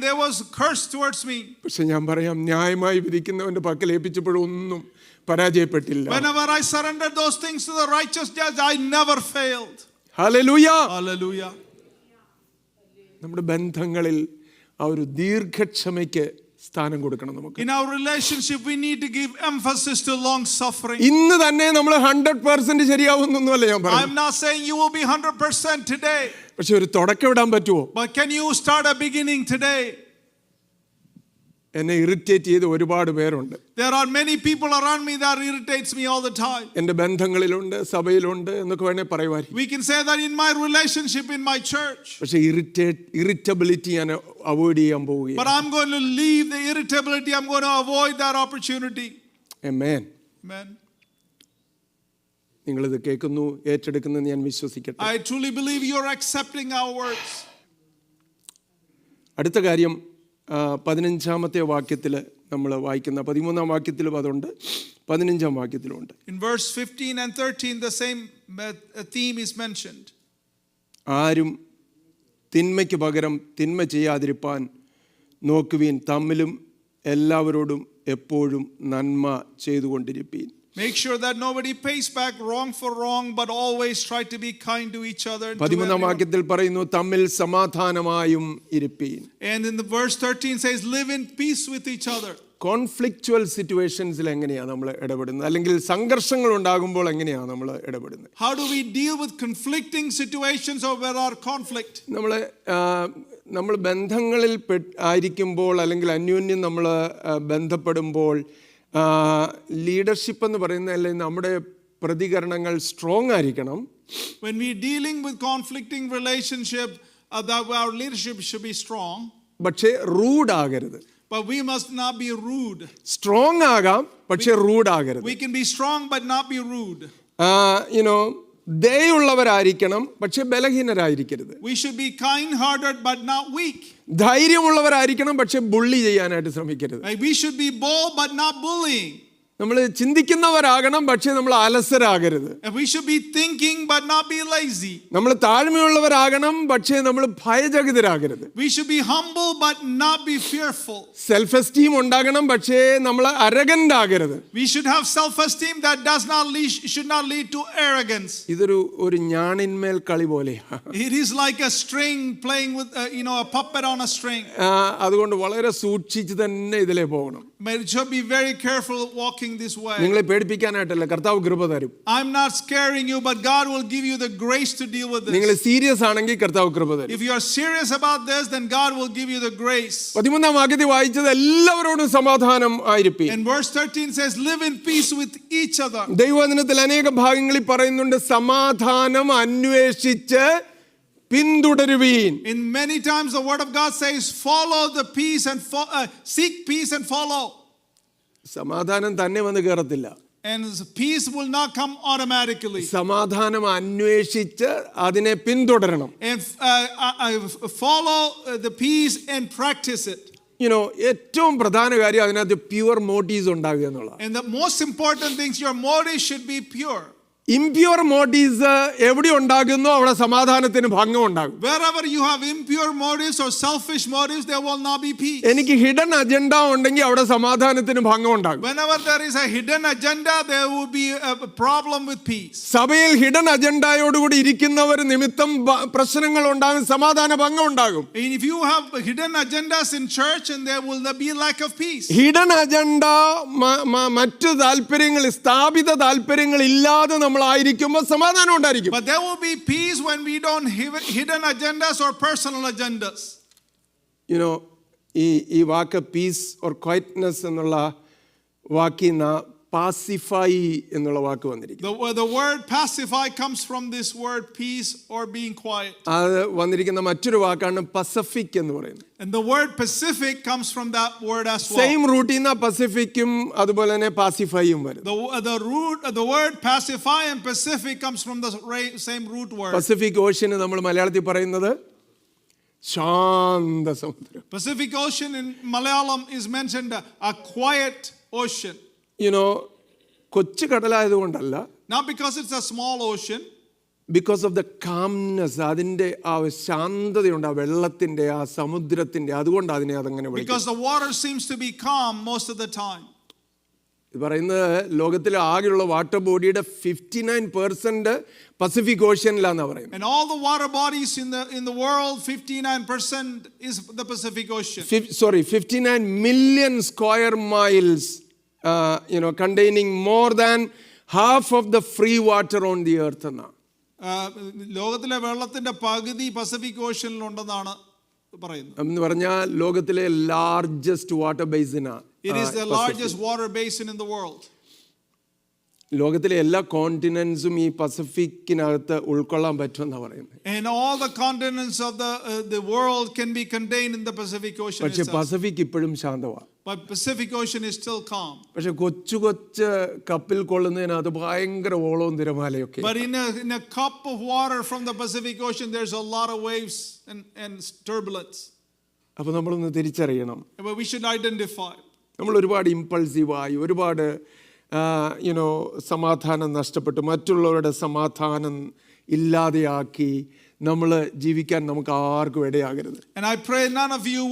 there was curse towards me. പക്ഷെ ഞാൻ പറയാം, ന്യായമായി വിധിക്കുന്നവന്റെ പക്കൽ ഏൽപ്പിച്ചപ്പോഴൊന്നും പരാജയപ്പെട്ടില്ല. Whenever I surrendered those things to the righteous judge, I never failed. Hallelujah. Hallelujah. നമ്മുടെ ബന്ധങ്ങളിൽ ആ ഒരു ദീർഘക്ഷമയ്ക്ക് സ്ഥാനം കൊടുക്കണം നമുക്ക്. In our relationship, we need to give emphasis to long suffering. ഇന്ന് തന്നെ നമ്മൾ 100% ശരിയാവുന്നൊന്നുമല്ല ഞാൻ I'm പറയുന്നത്. not saying you will be 100% today. പക്ഷെ ഒരു തുടക്കം ഇടാൻ പറ്റുമോ? But can you start a beginning today? എന്നെ ഇറിറ്റേറ്റ് ചെയ്ത് ഒരുപാട് പേരുണ്ട്. There are many people around me that irritates me all the time. എൻ്റെ ബന്ധങ്ങളിലുണ്ട്, സഭയിലുണ്ട് എന്നൊക്കെ വേണേ പറയുമായിരിക്കും. We can say that in my relationship in my church. പക്ഷെ ഇറിറ്റബിലിറ്റി ഞാൻ അവോയ്ഡ് ചെയ്യാൻ പോവുകയാണ്. But I'm going to leave the irritability. I'm going to avoid that opportunity. Amen. Amen. നിങ്ങളിത് കേൾക്കുന്നു, ഏറ്റെടുക്കുന്നു ഞാൻ വിശ്വസിക്കട്ടെ. I truly believe you're accepting our words. അടുത്ത കാര്യം 15-ാമത്തെ വാക്യത്തിൽ നമ്മൾ വായിക്കുന്ന 13-ാം വാക്യത്തിലും അതുണ്ട്, 15-ാം വാക്യത്തിലുമുണ്ട്. In verse 15 and 13 the same theme is mentioned. ആരും തിന്മയ്ക്ക് പകരം തിന്മ ചെയ്യാതിരിപ്പാൻ നോക്കുവീൻ, തമ്മിലും എല്ലാവരോടും എപ്പോഴും നന്മ ചെയ്തുകൊണ്ടിരിപ്പീൻ. Make sure that nobody pays back wrong for wrong, but always try to be kind to each other. 13-ാം വാക്യത്തിൽ പറയുന്നു, തമ്മിൽ സമാധാനമായും ഇരിപ്പീൻ. And in the verse 13 says, live in peace with each other. കോൺഫ്ലിക്ച്വൽ സിറ്റുവേഷൻസിൽ എങ്ങനെയാണ് നമ്മൾ ഇടപെടുന്നത്, അല്ലെങ്കിൽ സംഘർഷങ്ങൾ ഉണ്ടാകുമ്പോൾ എങ്ങനെയാണ് നമ്മൾ ഇടപെടുന്നത്? How do we deal with conflicting situations or where our conflict? നമ്മൾ ബന്ധങ്ങളിൽ ആയിരിക്കുമ്പോൾ അല്ലെങ്കിൽ അന്യോന്യം നമ്മൾ ബന്ധപ്പെടുമ്പോൾ ലീഡർഷിപ്പ് എന്ന് പറയുന്നതല്ലേ, നമ്മുടെ പ്രതികരണങ്ങൾ സ്ട്രോങ് ആയിരിക്കണം. When we dealing with conflicting relationship, our leadership should be strong. പക്ഷേ റൂഡ് ആകരുത്. But we must not be rude. Strong ആകാം, പക്ഷേ റൂഡ് ആകരുത്. We can be strong but not be rude. ദയുള്ളവരായിരിക്കണം, പക്ഷെ ബലഹീനരായിരിക്കരുത്. We should be kind-hearted but not weak. ധൈര്യമുള്ളവരായിരിക്കണം, പക്ഷെ ബുള്ളി ചെയ്യാനായിട്ട് ശ്രമിക്കരുത്. We should be bold but not bullying. നമ്മൾ ചിന്തിക്കുന്നവരാകണം, പക്ഷെ നമ്മൾ അലസരാകരുത്. We should be thinking but not be lazy. നമ്മൾ താഴ്മയുള്ളവരാകണം, പക്ഷേ നമ്മൾ ഭയചകിതരാകരുത്. We should be humble but not be fearful. Self esteem ഉണ്ടാകണം, പക്ഷേ നമ്മൾ അരഗന്റ് ആകരുത്. We should have self-esteem that should not lead to arrogance. ഒരു ഞാണിന്മേൽ കളി പോലെയാണ്. It is like a string playing with a puppet on a string. അതുകൊണ്ട് വളരെ സൂക്ഷിച്ച് തന്നെ ഇതിലേ പോകണം. But it should be very careful walking this way. നിങ്ങളെ പേടിപ്പിക്കാനായിട്ടല്ല, കർത്താവ് കൃപ തരും. I'm not scaring you, but God will give you the grace to deal with this. നിങ്ങൾ സീരിയസ് ആണെങ്കിൽ കർത്താവ് കൃപ തരും. If you are serious about this, then God will give you the grace. 13-ാം വാക്യത്തിൽ വായിച്ചത് എല്ലാവരോടും സമാധാനം ആയിരിപ്പീൻ. And verse 13 says, live in peace with each other. ദൈവവചനത്തിൽ അനേക ഭാഗങ്ങളിൽ പറയുന്നുണ്ട്, സമാധാനം അന്വേഷിച്ച് പിന്തുടരുവീൻ. In many times the word of God says, follow the peace and seek peace and follow. സമാധാനം തന്നെ വന്ന് കയറത്തില്ല. And peace will not come automatically. സമാധാനം അന്വേഷിച്ച് അതിനെ പിന്തുടരണം. And follow the peace and practice it. ഏറ്റവും പ്രധാന കാര്യം അതിനകത്ത് പ്യുവർ മോട്ടീവ്സ് ഉണ്ടാവുക എന്നുള്ളതാണ്. And the most important things, your motives should be pure. Impure motifs എവിടെ ഉണ്ടാകുന്നോ അവിടെ സമാധാനത്തിന് ഭംഗം ഉണ്ടാകും. Wherever you have impure motives or selfish motives, there will not be peace. എനിക്ക് ഹിഡൻ അജണ്ട ഉണ്ടെങ്കിൽ അവിടെ സമാധാനത്തിന് ഭംഗം ഉണ്ടാകും. Whenever there is a hidden agenda, there will be a problem with peace. സഭയിൽ ഹിഡൻ അജണ്ടയോടുകൂടി ഇരിക്കുന്നവർ നിമിത്തം പ്രശ്നങ്ങൾ ഉണ്ടാകും, സമാധാന ഭംഗം ഉണ്ടാകും. If you have hidden agendas in church, and there will be lack of peace. Hidden agenda മറ്റു താല്പര്യങ്ങൾ, സ്ഥാപിത താല്പര്യങ്ങൾ ഇല്ലാതെ നമ്മൾ നമ്മളായിരിക്കുമ്പോൾ സമാധാനം ഉണ്ടായിരിക്കും. But there will be peace when we don't have hidden agendas or personal agendas. ഈ വാക്ക് പീസ് ഓർ ക്വയറ്റ്നെസ് എന്നുള്ള വാക്കിൽ നിന്ന് പാസിഫൈ എന്നുള്ള വാക്ക് വന്നിരിക്കുന്നു. The word pacify comes from this word peace or being quiet. അത് വന്നിരിക്കുന്ന മറ്റൊരു വാക്കാണ് പസഫിക് എന്ന് പറയുന്നത്. And the word Pacific comes from that word as well. Same റൂട്ടിൽ നിന്ന് പസഫിക്കും അതുപോലെ തന്നെ പാസിഫൈയും വരും. The word pacify and Pacific comes from the same root word. Pacific ocean നമ്മൾ മലയാളത്തിൽ പറയുന്നത് ശാന്ത സമുദ്രം. Pacific Ocean in Malayalam is mentioned a quiet ocean. കൊച്ചു കടലായതുകൊണ്ടല്ല, not because it's a small ocean, because of the calmness, അതിന്റെ ആ ശാന്തതയുണ്ട്, ആ വെള്ളത്തിന്റെ ആ സമുദ്രത്തിന്റെ, അതുകൊണ്ട് അതിനെ അതങ്ങനെ വിളിക്കുന്നു. because the water seems to be calm most of the time. ഇത് പറയുന്നത് ലോകത്തിലെ ആകെയുള്ള വാട്ടർ ബോഡിയുടെ 59% പസഫിക് ഓഷ്യനിലാണെന്നാ പറയുന്നത്. And all the water bodies in the world, 59% is the Pacific Ocean. 59 million square miles, containing more than half of the free water on the earth എന്നാ. ലോകത്തിലെ വെള്ളത്തിന്റെ പകുതി പസഫിക് ഓഷ്യനിൽ ഉണ്ടെന്നാണ് പറയുന്നത്. എന്ന് പറഞ്ഞാൽ ലോകത്തിലെ ലാർജസ്റ്റ് വാട്ടർ ബേസിനാ. It is the largest water basin in the world. ലോകത്തിലെ എല്ലാ കോണ്ടിനെന്റ്സും ഈ പസഫിക്കിനകത്ത് ഉൾക്കൊള്ളാൻ പറ്റുമെന്നാണ് പറയുന്നത്. And all the continents of the world can be contained in the Pacific Ocean പക്ഷേ itself. പസഫിക് ഇപ്പോഴും ശാന്തമാണ്. But Pacific Ocean is still calm. പക്ഷെ കൊച്ചു കപ്പിൽ കൊള്ളുന്നതിനകത്ത് ഭയങ്കര ഓളവും തിരമാലയൊക്കെ. But in a cup of water from the Pacific Ocean, there's a lot of waves and turbulence. അപ്പോൾ നമ്മളൊന്ന് തിരിച്ചറിയണം. But we should identify. നമ്മൾ ഒരുപാട് ഇമ്പൾസീവായി, ഒരുപാട് സമാധാനം നഷ്ടപ്പെട്ടു, മറ്റുള്ളവരുടെ സമാധാനം ഇല്ലാതെയാക്കി നമ്മൾ ജീവിക്കാൻ നമുക്ക് ആർക്കും ഇടയാകരുത്. And I pray none of you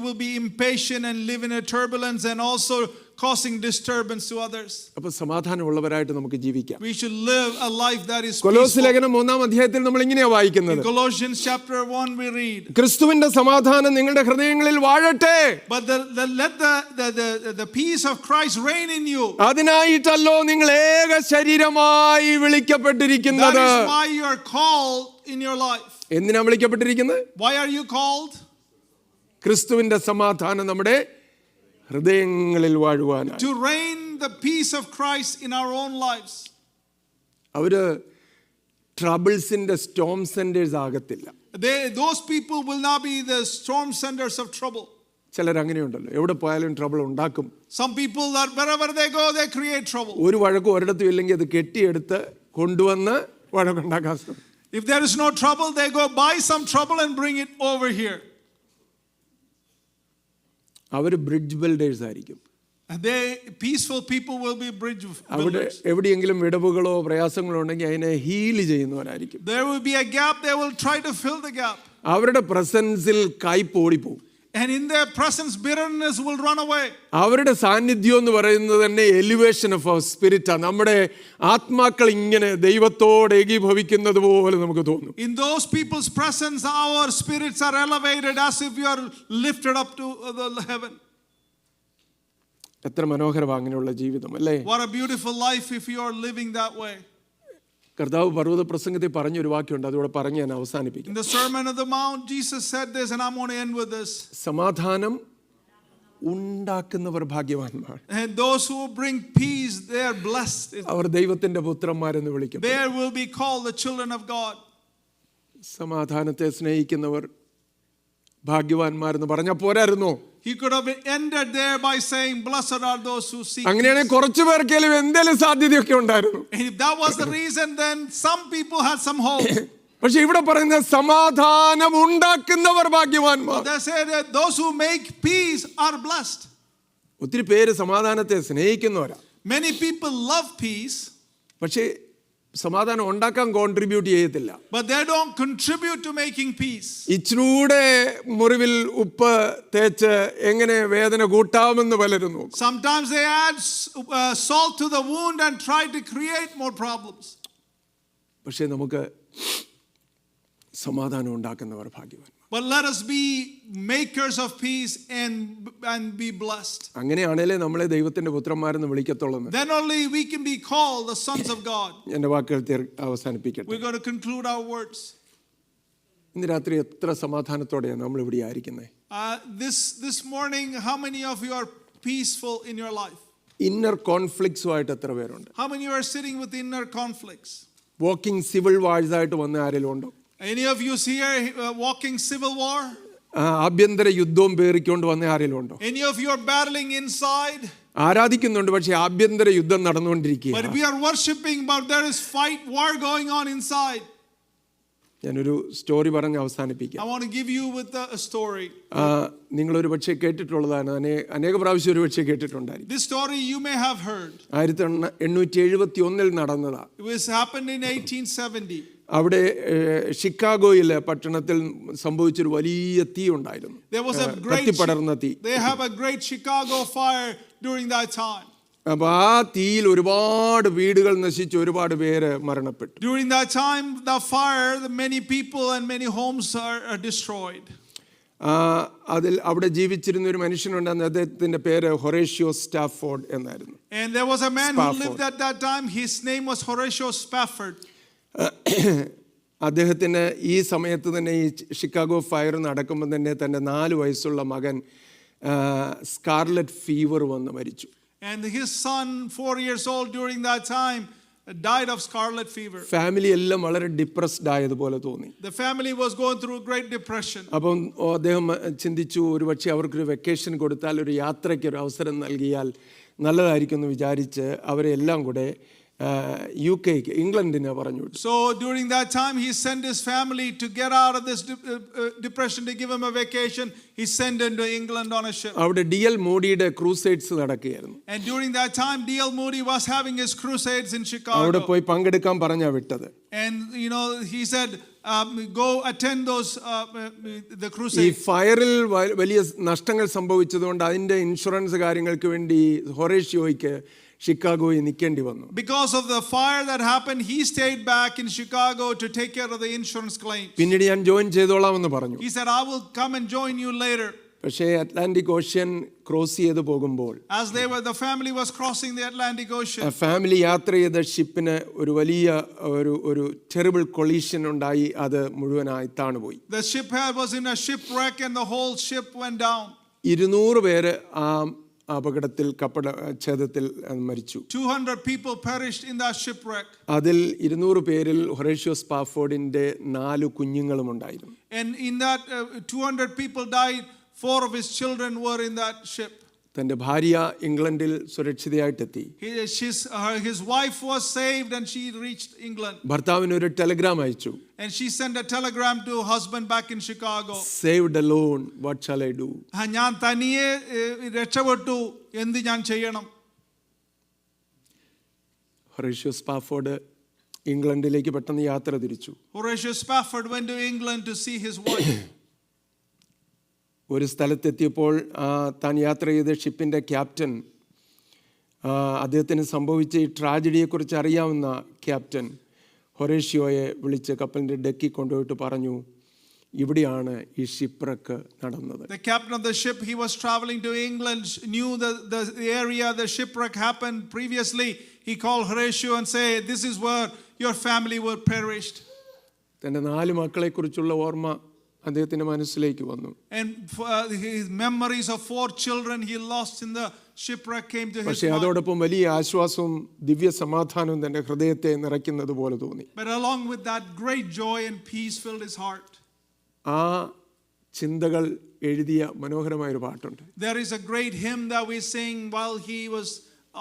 will be impatient and live in a turbulence and also causing disturbance to others. അപ്പോൾ സമാധാനമുള്ളവരായിട്ട് നമുക്ക് ജീവിക്കാം. We should live a life that is കൊലോസ്യ ലേഖനം 3-ാം അധ്യായത്തിൽ നമ്മൾ ഇങ്ങനെയാ വായിക്കുന്നത്. In Colossians chapter 1 we read, ക്രിസ്തുവിന്റെ സമാധാനം നിങ്ങളുടെ ഹൃദയങ്ങളിൽ വാഴട്ടെ. But let the peace of Christ reign in you. അതിനായിട്ടല്ലോ നിങ്ങൾ ഏക ശരീരമായി വിളിക്കപ്പെട്ടിരിക്കുന്നത്. That is why you are called in your life. എന്തിനാ വിളിക്കപ്പെട്ടിരിക്കുന്നത്? Why are you called? ക്രിസ്തുവിന്റെ സമാധാനം നമ്മുടെ ഹൃദയങ്ങളിൽ വാഴുവാനായി. To reign the peace of Christ in our own lives. അവര് ട്രബിൾസിന്റെ സ്റ്റോം സെന്റേഴ്സ് ആകത്തില്ല. Those people will not be the storm centers of trouble. ചിലർ അങ്ങനെയുണ്ടല്ലോ, എവിടെ പോയാലും ട്രബിൾ ഉണ്ടാക്കും. Some people that wherever they go they create trouble. ഒരു വഴക്കും ഒരിടത്തും ഇല്ലെങ്കിൽ അത് കെട്ടിയെടുത്ത് കൊണ്ടുവന്ന് വഴക്കുണ്ടാക്കാൻ ശ്രമിക്കും. If there is no trouble, they go buy some trouble and bring it over here. അവർ ബ്രിഡ്ജ് ബിൽഡേഴ്സ് ആയിരിക്കും. Peaceful people will be bridge അവിടെ builders. എവിടെയെങ്കിലും വിടവുകളോ പ്രയാസങ്ങളോ ഉണ്ടെങ്കിൽ അതിനെ heal ചെയ്യുന്നവരായിരിക്കും. There will be a gap, they will try to fill the gap. അവരുടെ പ്രസൻസിൽ കയ്പ് ഓടിപ്പോകും. And in their presence bitterness will run away. അവരുടെ സാന്നിധ്യം എന്ന് പറയുന്നത് തന്നെ എലിവേഷൻ ഓഫ് അവർ സ്പിരിറ്റാണ്. നമ്മുടെ ആത്മാക്കൾ ഇങ്ങനെ ദൈവത്തോട് ഏകീഭവിക്കുന്നത് പോലെ നമുക്ക് തോന്നും. In those people's presence our spirits are elevated as if we are lifted up to the heaven. എത്ര മനോഹരമാണ് അങ്ങനെയുള്ള ജീവിതം അല്ലേ? What a beautiful life if you are living that way. കർത്താവ് പർവ്വത പ്രസംഗത്തിൽ പറഞ്ഞൊരു വാക്യമുണ്ട്, അതുകൂടെ പറഞ്ഞ് ഞാൻ അവസാനിപ്പിക്കും. In the Sermon on the Mount Jesus said this, and I'm going to end with this. സമാധാനം ഉണ്ടാക്കുന്നവർ ഭാഗ്യവാന്മാർ. And those who bring peace, they are blessed. അവർ ദൈവത്തിന്റെ പുത്രന്മാരെന്ന് വിളിക്കും. They will be called the children of God. സമാധാനത്തെ സ്നേഹിക്കുന്നവർ ഭാഗ്യവാന്മാരെന്ന് പറഞ്ഞാൽ പോരായിരുന്നോ? He could have ended there by saying, blessed are those who seek peace. അങ്ങനെയാണെങ്കിൽ കുറച്ചു പേർക്കെങ്കിലും എന്തെങ്കിലും സാധ്യതയൊക്കെ ഉണ്ടായിരുന്നു. If that was the reason, then some people had some hope. പക്ഷെ ഇവിടെ പറയുന്ന സമാധാനം ഉണ്ടാക്കുന്നവർ ഭാഗ്യവാന്മാർ. They say that those who make peace are blessed. ഒത്തിരി പേര് സമാധാനത്തെ സ്നേഹിക്കുന്നവരാ. Many people love peace, പക്ഷേ സമാധാനം ഉണ്ടാക്കാൻ കോൺട്രിബ്യൂട്ട് ചെയ്യത്തില്ല. but they don't contribute to making peace. ഇച്ചിരൂടെ മുറിവിൽ ഉപ്പ് തേച്ച് എങ്ങനെ വേദന കൂട്ടാമെന്ന് പലരും നോക്കും. Sometimes they add salt to the wound and try to create more problems. പക്ഷേ നമുക്ക് സമാധാനം ഉണ്ടാക്കുന്നവർ ഭാഗ്യവാന്മാർ. but let us be makers of peace and be blessed. അങ്ങനെയാണേലേ നമ്മളെ ദൈവത്തിന്റെ പുത്രന്മാരെന്ന് വിളിക്കത്തുള്ളൂ. Then only we can be called the sons of God. എൻ്റെ വാക്കുകൾ അവസാനിപ്പിക്കട്ടെ. We're going to conclude our words. ഇന്ന് രാത്രി എത്ര സമാധാനത്തോടെയാണ് നമ്മൾ ഇവിടെ ആയിരിക്കുന്നത്? This morning, how many of you are peaceful in your life? Inner കോൺഫ്ലിക്ട്സുമായിട്ട് എത്ര പേരുണ്ട്? How many are sitting with inner conflicts? Walking civil wars ആയിട്ട് വന്ന ആരെങ്കിലും ഉണ്ടോ? Any of you here walking civil war? ആഭ്യന്തര യുദ്ധവും പേറിക്കൊണ്ട് വന്ന ആരെങ്കിലും ഉണ്ടോ? Any of you are battling inside? ആരാധിക്കുന്നുണ്ട്, പക്ഷേ ആഭ്യന്തര യുദ്ധം നടന്നുകൊണ്ടിരിക്കുക. But we are worshiping, but there is war going on inside. ഞാനൊരു സ്റ്റോറി പറഞ്ഞ് അവസാനിപ്പിക്കാം. I want to give you with a story. നിങ്ങളൊരു പക്ഷേ കേട്ടിട്ടുള്ളതാണ്, അനേക പ്രാവശ്യം ഒരു പക്ഷേ കേട്ടിട്ടുണ്ടായിരിക്കും. This story you may have heard. 1871 നടന്നതാ. It was happened in 1870. അവിടെ ഷിക്കാഗോയിലെ പട്ടണത്തിൽ സംഭവിച്ചൊരു വലിയ തീ ഉണ്ടായിരുന്നു. കത്തിപ്പടർന്ന തീ. They have a great Chicago fire during that time. അപ്പൊ ആ തീയിൽ ഒരുപാട് വീടുകൾ നശിച്ചു, ഒരുപാട് പേര് മരണപ്പെട്ടു. During that time, the fire, many people and many homes are destroyed. അതിൽ അവിടെ ജീവിച്ചിരുന്ന ഒരു മനുഷ്യനുണ്ടായിരുന്നു, അദ്ദേഹത്തിന്റെ പേര് ഹൊറേഷ്യോ സ്റ്റാഫോർഡ് എന്നായിരുന്നു. And there was a man who lived at that time. His name was Horatio Spafford. അദ്ദേഹത്തിന് ഈ സമയത്ത് തന്നെ ഈ ഷിക്കാഗോ ഫയർ നടക്കുമ്പോൾ തന്നെ തന്റെ 4 വയസ്സുള്ള മകൻ സ്കാർലറ്റ് ഫീവർ വന്ന് മരിച്ചു. And his son, 4 years old during that time, died of scarlet fever. Family എല്ലാം വളരെ ഡിപ്രസ്ഡ് ആയതുപോലെ തോന്നി. The family was going through great depression. അപ്പം അദ്ദേഹം ചിന്തിച്ചു, ഒരു പക്ഷേ അവർക്കൊരു വെക്കേഷൻ കൊടുത്താൽ, ഒരു യാത്രയ്ക്ക് ഒരു അവസരം നൽകിയാൽ നല്ലതായിരിക്കും എന്ന് വിചാരിച്ച് അവരെ എല്ലാം കൂടെ UK ഇംഗ്ലണ്ടിനെ പറഞ്ഞു. So during that time he sent his family to get out of this depression, to give him a vacation. He sent them to England on a ship. അവിടെ DL മോഡിയുടെ ക്രൂസൈഡ്സ് നടക്കുകയായിരുന്നു. And during that time DL Moody was having his crusades in Chicago. അവിടെ പോയി പങ്കെടുക്കാൻ പറഞ്ഞാ വിട്ടത്. And he said go attend those the crusades. ഈ ഫയറിൽ വലിയ നഷ്ടങ്ങൾ സംഭവിച്ചതുകൊണ്ട് അതിന്റെ ഇൻഷുറൻസ് കാര്യങ്ങൾക്ക് വേണ്ടി ഹൊറേഷ്യോയ്ക്ക് ഷിക്കാഗോയിൽ നിൽക്കേണ്ടി വന്നു. Because of the fire that happened, he stayed back in Chicago to take care of the insurance claims. പിന്നീട് ഞാൻ ജോയിൻ ചെയ്തോളാമെന്ന് പറഞ്ഞു. He said, I will come and join you later. പക്ഷേ അറ്റ്ലാന്റിക് ഓഷ്യൻ ക്രോസ് ചെയ്ത് പോകുമ്പോൾ, as the family was crossing the Atlantic Ocean, family യാത്ര ചെയ്ത ഷിപ്പിന് ഒരു വലിയ ഒരു ടെറിബിൾ കൊളീഷൻ ഉണ്ടായി, അത് മുഴുവനായി താണുപോയി. The ship was in a shipwreck and the whole ship went down. 200 പേര് ആ അപകടത്തിൽ ഛേദത്തിൽ മരിച്ചു. 200 people perished in that shipwreck. അതിൽ 200 പേരിൽ ഹൊറേഷ്യോ സ്പാഫോർഡിന്റെ 4 കുഞ്ഞുങ്ങളും ഉണ്ടായിരുന്നു. And in that 200 people died. 4 of his children were in that ship. തന്റെ ഭാര്യ ഇംഗ്ലണ്ടിൽ സുരക്ഷിതയായിട്ടെത്തി. His wife was saved and she reached England. ഭർത്താവിന് ഒരു ടെലിഗ്രാം അയച്ചു. And she sent a telegram to her husband back in Chicago. Saved alone, what shall I do? ഞാൻ തനിയെ രക്ഷപ്പെട്ടു, എന്ത് ഞാൻ ചെയ്യണം? ഹൊറേഷ്യോ സ്പാഫോർഡ് ഇംഗ്ലണ്ടിലേക്ക് പെട്ടെന്ന് യാത്ര തിരിച്ചു. Horatio Spafford went to England to see his wife. ഒരു സ്ഥലത്തെത്തിയപ്പോൾ താൻ യാത്ര ചെയ്ത ഷിപ്പിൻ്റെ ക്യാപ്റ്റൻ, അദ്ദേഹത്തിന് സംഭവിച്ച ഈ ട്രാജഡിയെക്കുറിച്ച് അറിയാവുന്ന ക്യാപ്റ്റൻ ഹൊറേഷ്യോയെ വിളിച്ച് കപ്പലിൻ്റെ ഡെക്കിൽ കൊണ്ടുപോയിട്ട് പറഞ്ഞു, ഇവിടെയാണ് ഈ ഷിപ്പ്രക്ക് നടന്നത്. The captain of the ship, he was traveling to England, knew the area the shipwreck happened previously. He called Horatio and said, this is where your family were perished. തൻ്റെ 4 മക്കളെക്കുറിച്ചുള്ള ഓർമ്മ അദ്ദേഹത്തിന്റെ മനസ്സിലേക്ക് വന്നു. And his memories of 4 children he lost in the shipwreck came to his mind. പക്ഷേ അതോടൊപ്പം വലിയ ആശ്വാസവും ദിവ്യ സമാധാനവും തന്റെ ഹൃദയത്തെ നിറയ്ക്കുന്നത് പോലെ തോന്നി. But along with that, great joy and peace filled his heart. ആ ചിന്തകൾ എഴുതിയ മനോഹരമായ ഒരു പാട്ടുണ്ട്. There is a great hymn that we sing while he was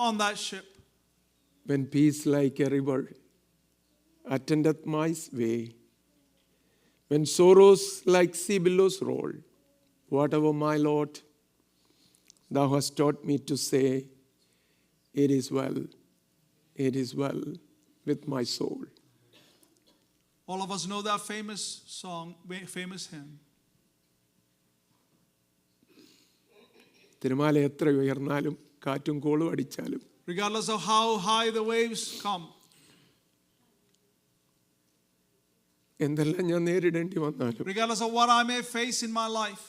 on that ship. When peace like a river attendeth my way, when sorrows like sea billows roll, whatever my Lord, thou hast taught me to say, it is well with my soul. All of us know that famous song, famous hymn. തിരമാല എത്ര ഉയർന്നാലും കാറ്റും കോളും അടിച്ചാലും, regardless of how high the waves come, എന്തെല്ലാം ഞാൻ നേരിടേണ്ടി വന്നാലും regardless of what I may face in my life.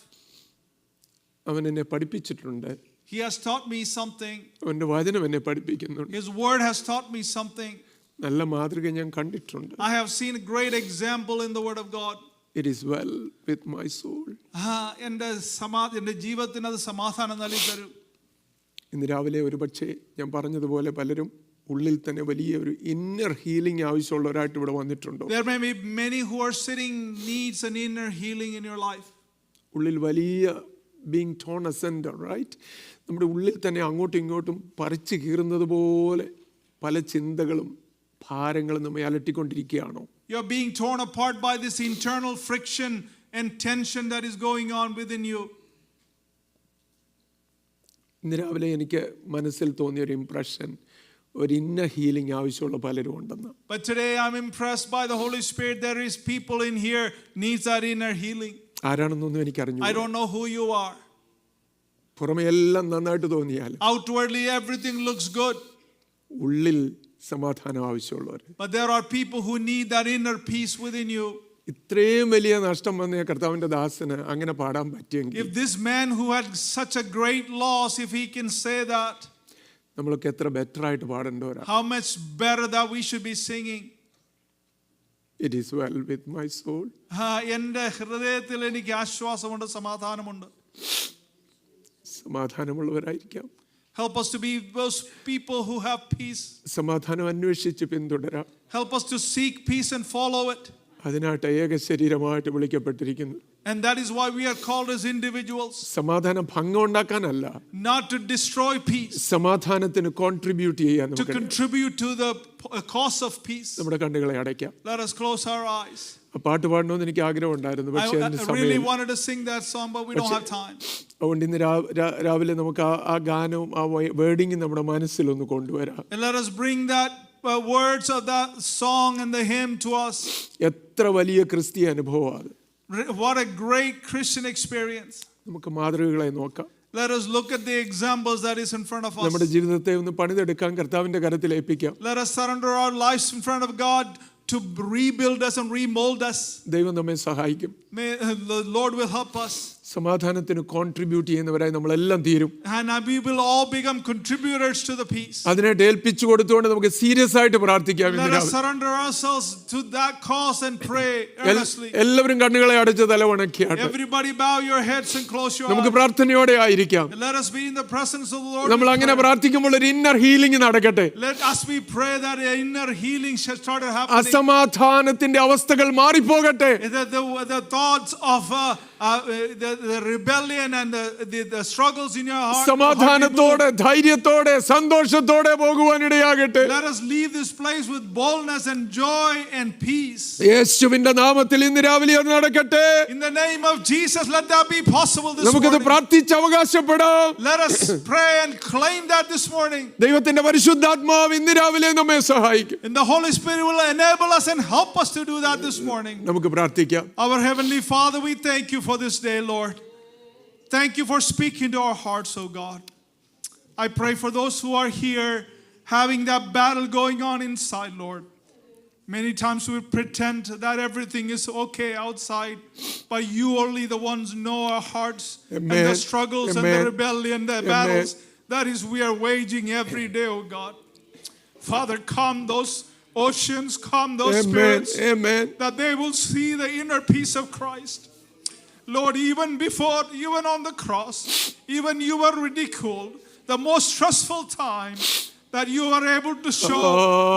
അവൻ എന്നെ പഠിപ്പിച്ചിട്ടുണ്ട്. He has taught me something. അവൻ്റെ വചനം എന്നെ പഠിപ്പിക്കുന്നുണ്ട്. His word has taught me something. നല്ല മാതൃക ഞാൻ കണ്ടിട്ടുണ്ട്. I have seen a great example in the word of God. It is well with my soul. എൻ്റെ ജീവിതത്തിന് അത് സമാധാനം നൽകി തരും. ഇന്ന് രാവിലെ ഒരുപക്ഷെ ഞാൻ പറഞ്ഞതുപോലെ പലരും ഉള്ളിൽ തന്നെ വലിയ ഒരു ഇന്നർ ഹീലിംഗ് ആവശ്യമുള്ളവരായിട്ട് ഇവിടെ വന്നിട്ടുണ്ടോ? There may be many who are sitting needs an inner healing in your life. ഉള്ളിൽ വലിയ being torn asunder, right? നമ്മുടെ ഉള്ളിൽ തന്നെ അങ്ങോട്ടും ഇങ്ങോട്ടും പറിച്ചു കീറുന്നത് പോലെ പല ചിന്തകളും ഭാരങ്ങളും നമ്മെ അലട്ടിക്കൊണ്ടിരിക്കുകയാണോ? You're being torn apart by this internal friction and tension that is going on within you. ഇന്ന് രാവിലെ എനിക്ക് മനസ്സിൽ തോന്നിയ ഒരു ഇംപ്രഷൻ, ഒരു ഇന്നർ ഹീലിംഗ് ആവശ്യമുള്ള പലരും ഉണ്ടെന്ന്. But today I'm impressed by the Holy Spirit. There is people in here needs that inner healing. ആരാണെന്നൊന്നും എനിക്കറിഞ്ഞു. I don't know who you are. പുറമെ എല്ലാം നന്നായിട്ട് തോന്നിയാൽ Outwardly everything looks good. ഉള്ളിൽ സമാധാനം ആവശ്യമുള്ളവർ. But there are people who need that inner peace within you. ഇത്രയും വലിയ നഷ്ടം വന്ന കർത്താവിന്റെ ദാസന് അങ്ങനെ പാടാൻ പറ്റിയെങ്കിൽ, If this man who had such a great loss, if he can say that, നമ്മളൊക്കെ എത്ര ബെറ്റർ ആയിട്ട് പാടേണ്ടവരാ. how much better that we should be singing. It is well with my soul. എൻ്റെ ഹൃദയത്തിൽ എനിക്ക് ആശ്വാസമുണ്ട്, സമാധാനമുണ്ട്. സമാധാനമുള്ളവരായിരിക്കാം. Help us to be those people who have peace. സമാധാനം അന്വേഷിച്ച് പിന്തുടരാം. Help us to seek peace and follow it. അതിനായിട്ട് ഏക ശരീരമായിട്ട് വിളിക്കപ്പെട്ടിരിക്കുന്നു. And that is why we are called as individuals. സമാധാനം ഭംഗം ഉണ്ടാക്കാനല്ല, Not to destroy peace. സമാധാനത്തിന് കോൺട്രിബ്യൂട്ട് ചെയ്യാൻ To contribute to the cause of peace. നമ്മുടെ കണ്ണുകളെ അടയ്ക്കാം. Let us close our eyes. ആ പാട്ട് പാടണമെന്ന് എനിക്ക് ആഗ്രഹം ഉണ്ടായിരുന്നു, പക്ഷേ I അതിന് really സമയം. wanted to sing that song, but we don't have time. അതുകൊണ്ട് ഇന്ന് രാവിലെ നമുക്ക് ആ ഗാനവും ആ വേർഡിങ് നമ്മുടെ മനസ്സിലൊന്ന് കൊണ്ടുവരാം. And let us bring that words of that song and the hymn to us. എത്ര വലിയ ക്രിസ്തീയ അനുഭവമാണ്. What a great Christian experience. നമുക്ക് മാതൃകകളെ നോക്കാം. Let us look at the examples that is in front of us. നമ്മുടെ ജീവിതത്തെ ഒന്ന് പണിതെടുക്കാൻ കർത്താവിന്റെ കരത്തിൽ ഏൽപ്പിക്കാം. Let us surrender our lives in front of God to rebuild us and remold us. ദൈവം നമ്മെ സഹായിക്കും. May the Lord will help us. സമാധാനത്തിന് കോൺട്രിബ്യൂട്ട് ചെയ്യുന്നവരായി നമ്മളെല്ലാം തീരും. And we will all become contributors to the peace. അതിനായിട്ട് ഏൽപ്പിച്ചു കൊടുത്തുകൊണ്ട് നമുക്ക് സീരിയസ് ആയിട്ട് പ്രാർത്ഥിക്കാം. Let us surrender ourselves to that cause and pray earnestly. എല്ലാവരും കണ്ണുകളെ അടച്ച് തലവണക്കിയാട്ടെ. Everybody bow your heads and close your eyes. നമുക്ക് പ്രാർത്ഥനയോടെ ആയിരിക്കാം. Let us be in the presence of the Lord. നമ്മൾ അങ്ങനെ പ്രാർത്ഥിക്കുമ്പോൾ ഒരു ഇന്നർ ഹീലിംഗ് നടക്കട്ടെ. Let us be pray that inner healing shall start happening. അസമാധാനത്തിന്റെ അവസ്ഥകൾ മാറിപ്പോകട്ടെ. The thoughts of the rebellion and the struggles in your heart. സമാധാനത്തോടെ ധൈര്യത്തോടെ സന്തോഷത്തോടെ പോകുവാനിടയാകട്ടെ. Let us leave this place with boldness and joy and peace. യേശുവിന്റെ നാമത്തിൽ ഇന്ന് രാവിലെ അത് നടക്കട്ടെ. In the name of Jesus, let that be possible this നമുക്കത് morning. പ്രാർത്ഥിച്ച് അവകാശപ്പെടാം. Let us pray and claim that this morning. ദൈവത്തിന്റെ പരിശുദ്ധാത്മാവ് ഇന്ന് രാവിലെ നമ്മെ സഹായിക്കും. And the Holy Spirit will enable us and help us to do that this morning. നമുക്ക് പ്രാർത്ഥിക്കാം. Our Heavenly Father, we thank you for this day, Lord. Thank you for speaking to our hearts, oh God. I pray for those who are here having that battle going on inside, Lord. Many times we pretend that everything is okay outside, but you only the ones know our hearts. Amen. And the struggles Amen. and the rebellion, the Amen. battles that is we are waging every day, oh God. Father, calm those oceans, calm those Amen. spirits, Amen. that they will see the inner peace of Christ. Lord, even on the cross, even you were ridiculed. The most stressful time that you are able to show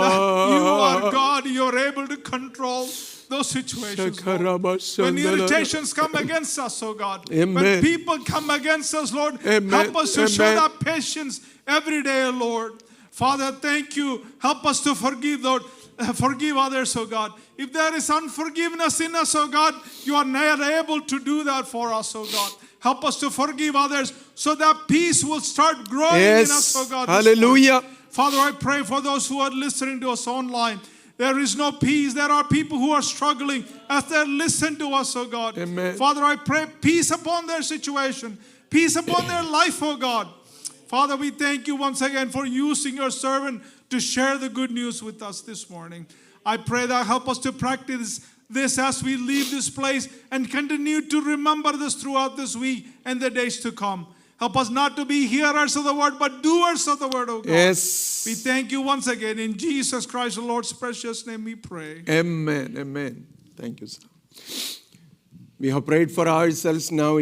that you are God, you are able to control those situations, Lord. When irritations come against us, oh God, Amen. when people come against us, Lord, Amen. help us to show Amen. that patience every day, Lord. Father, thank you. Help us to forgive, Lord. Forgive others, oh God. If there is unforgiveness in us, oh God, you are not able to do that for us, oh God. Help us to forgive others so that peace will start growing in us, oh God. Hallelujah. Father, I pray for those who are listening to us online. There is no peace. There are people who are struggling as they listen to us, oh God. Amen. Father, I pray peace upon their situation, peace upon their life, oh God. Father, we thank you once again for using your servant to share the good news with us this morning. I pray that help us to practice this as we leave this place and continue to remember this throughout this week and the days to come. Help us not to be hearers of the word, but doers of the word of God. Yes. We thank you once again. In Jesus Christ, the Lord's precious name, we pray. Amen. Amen. Thank you, sir. We have prayed for ourselves now.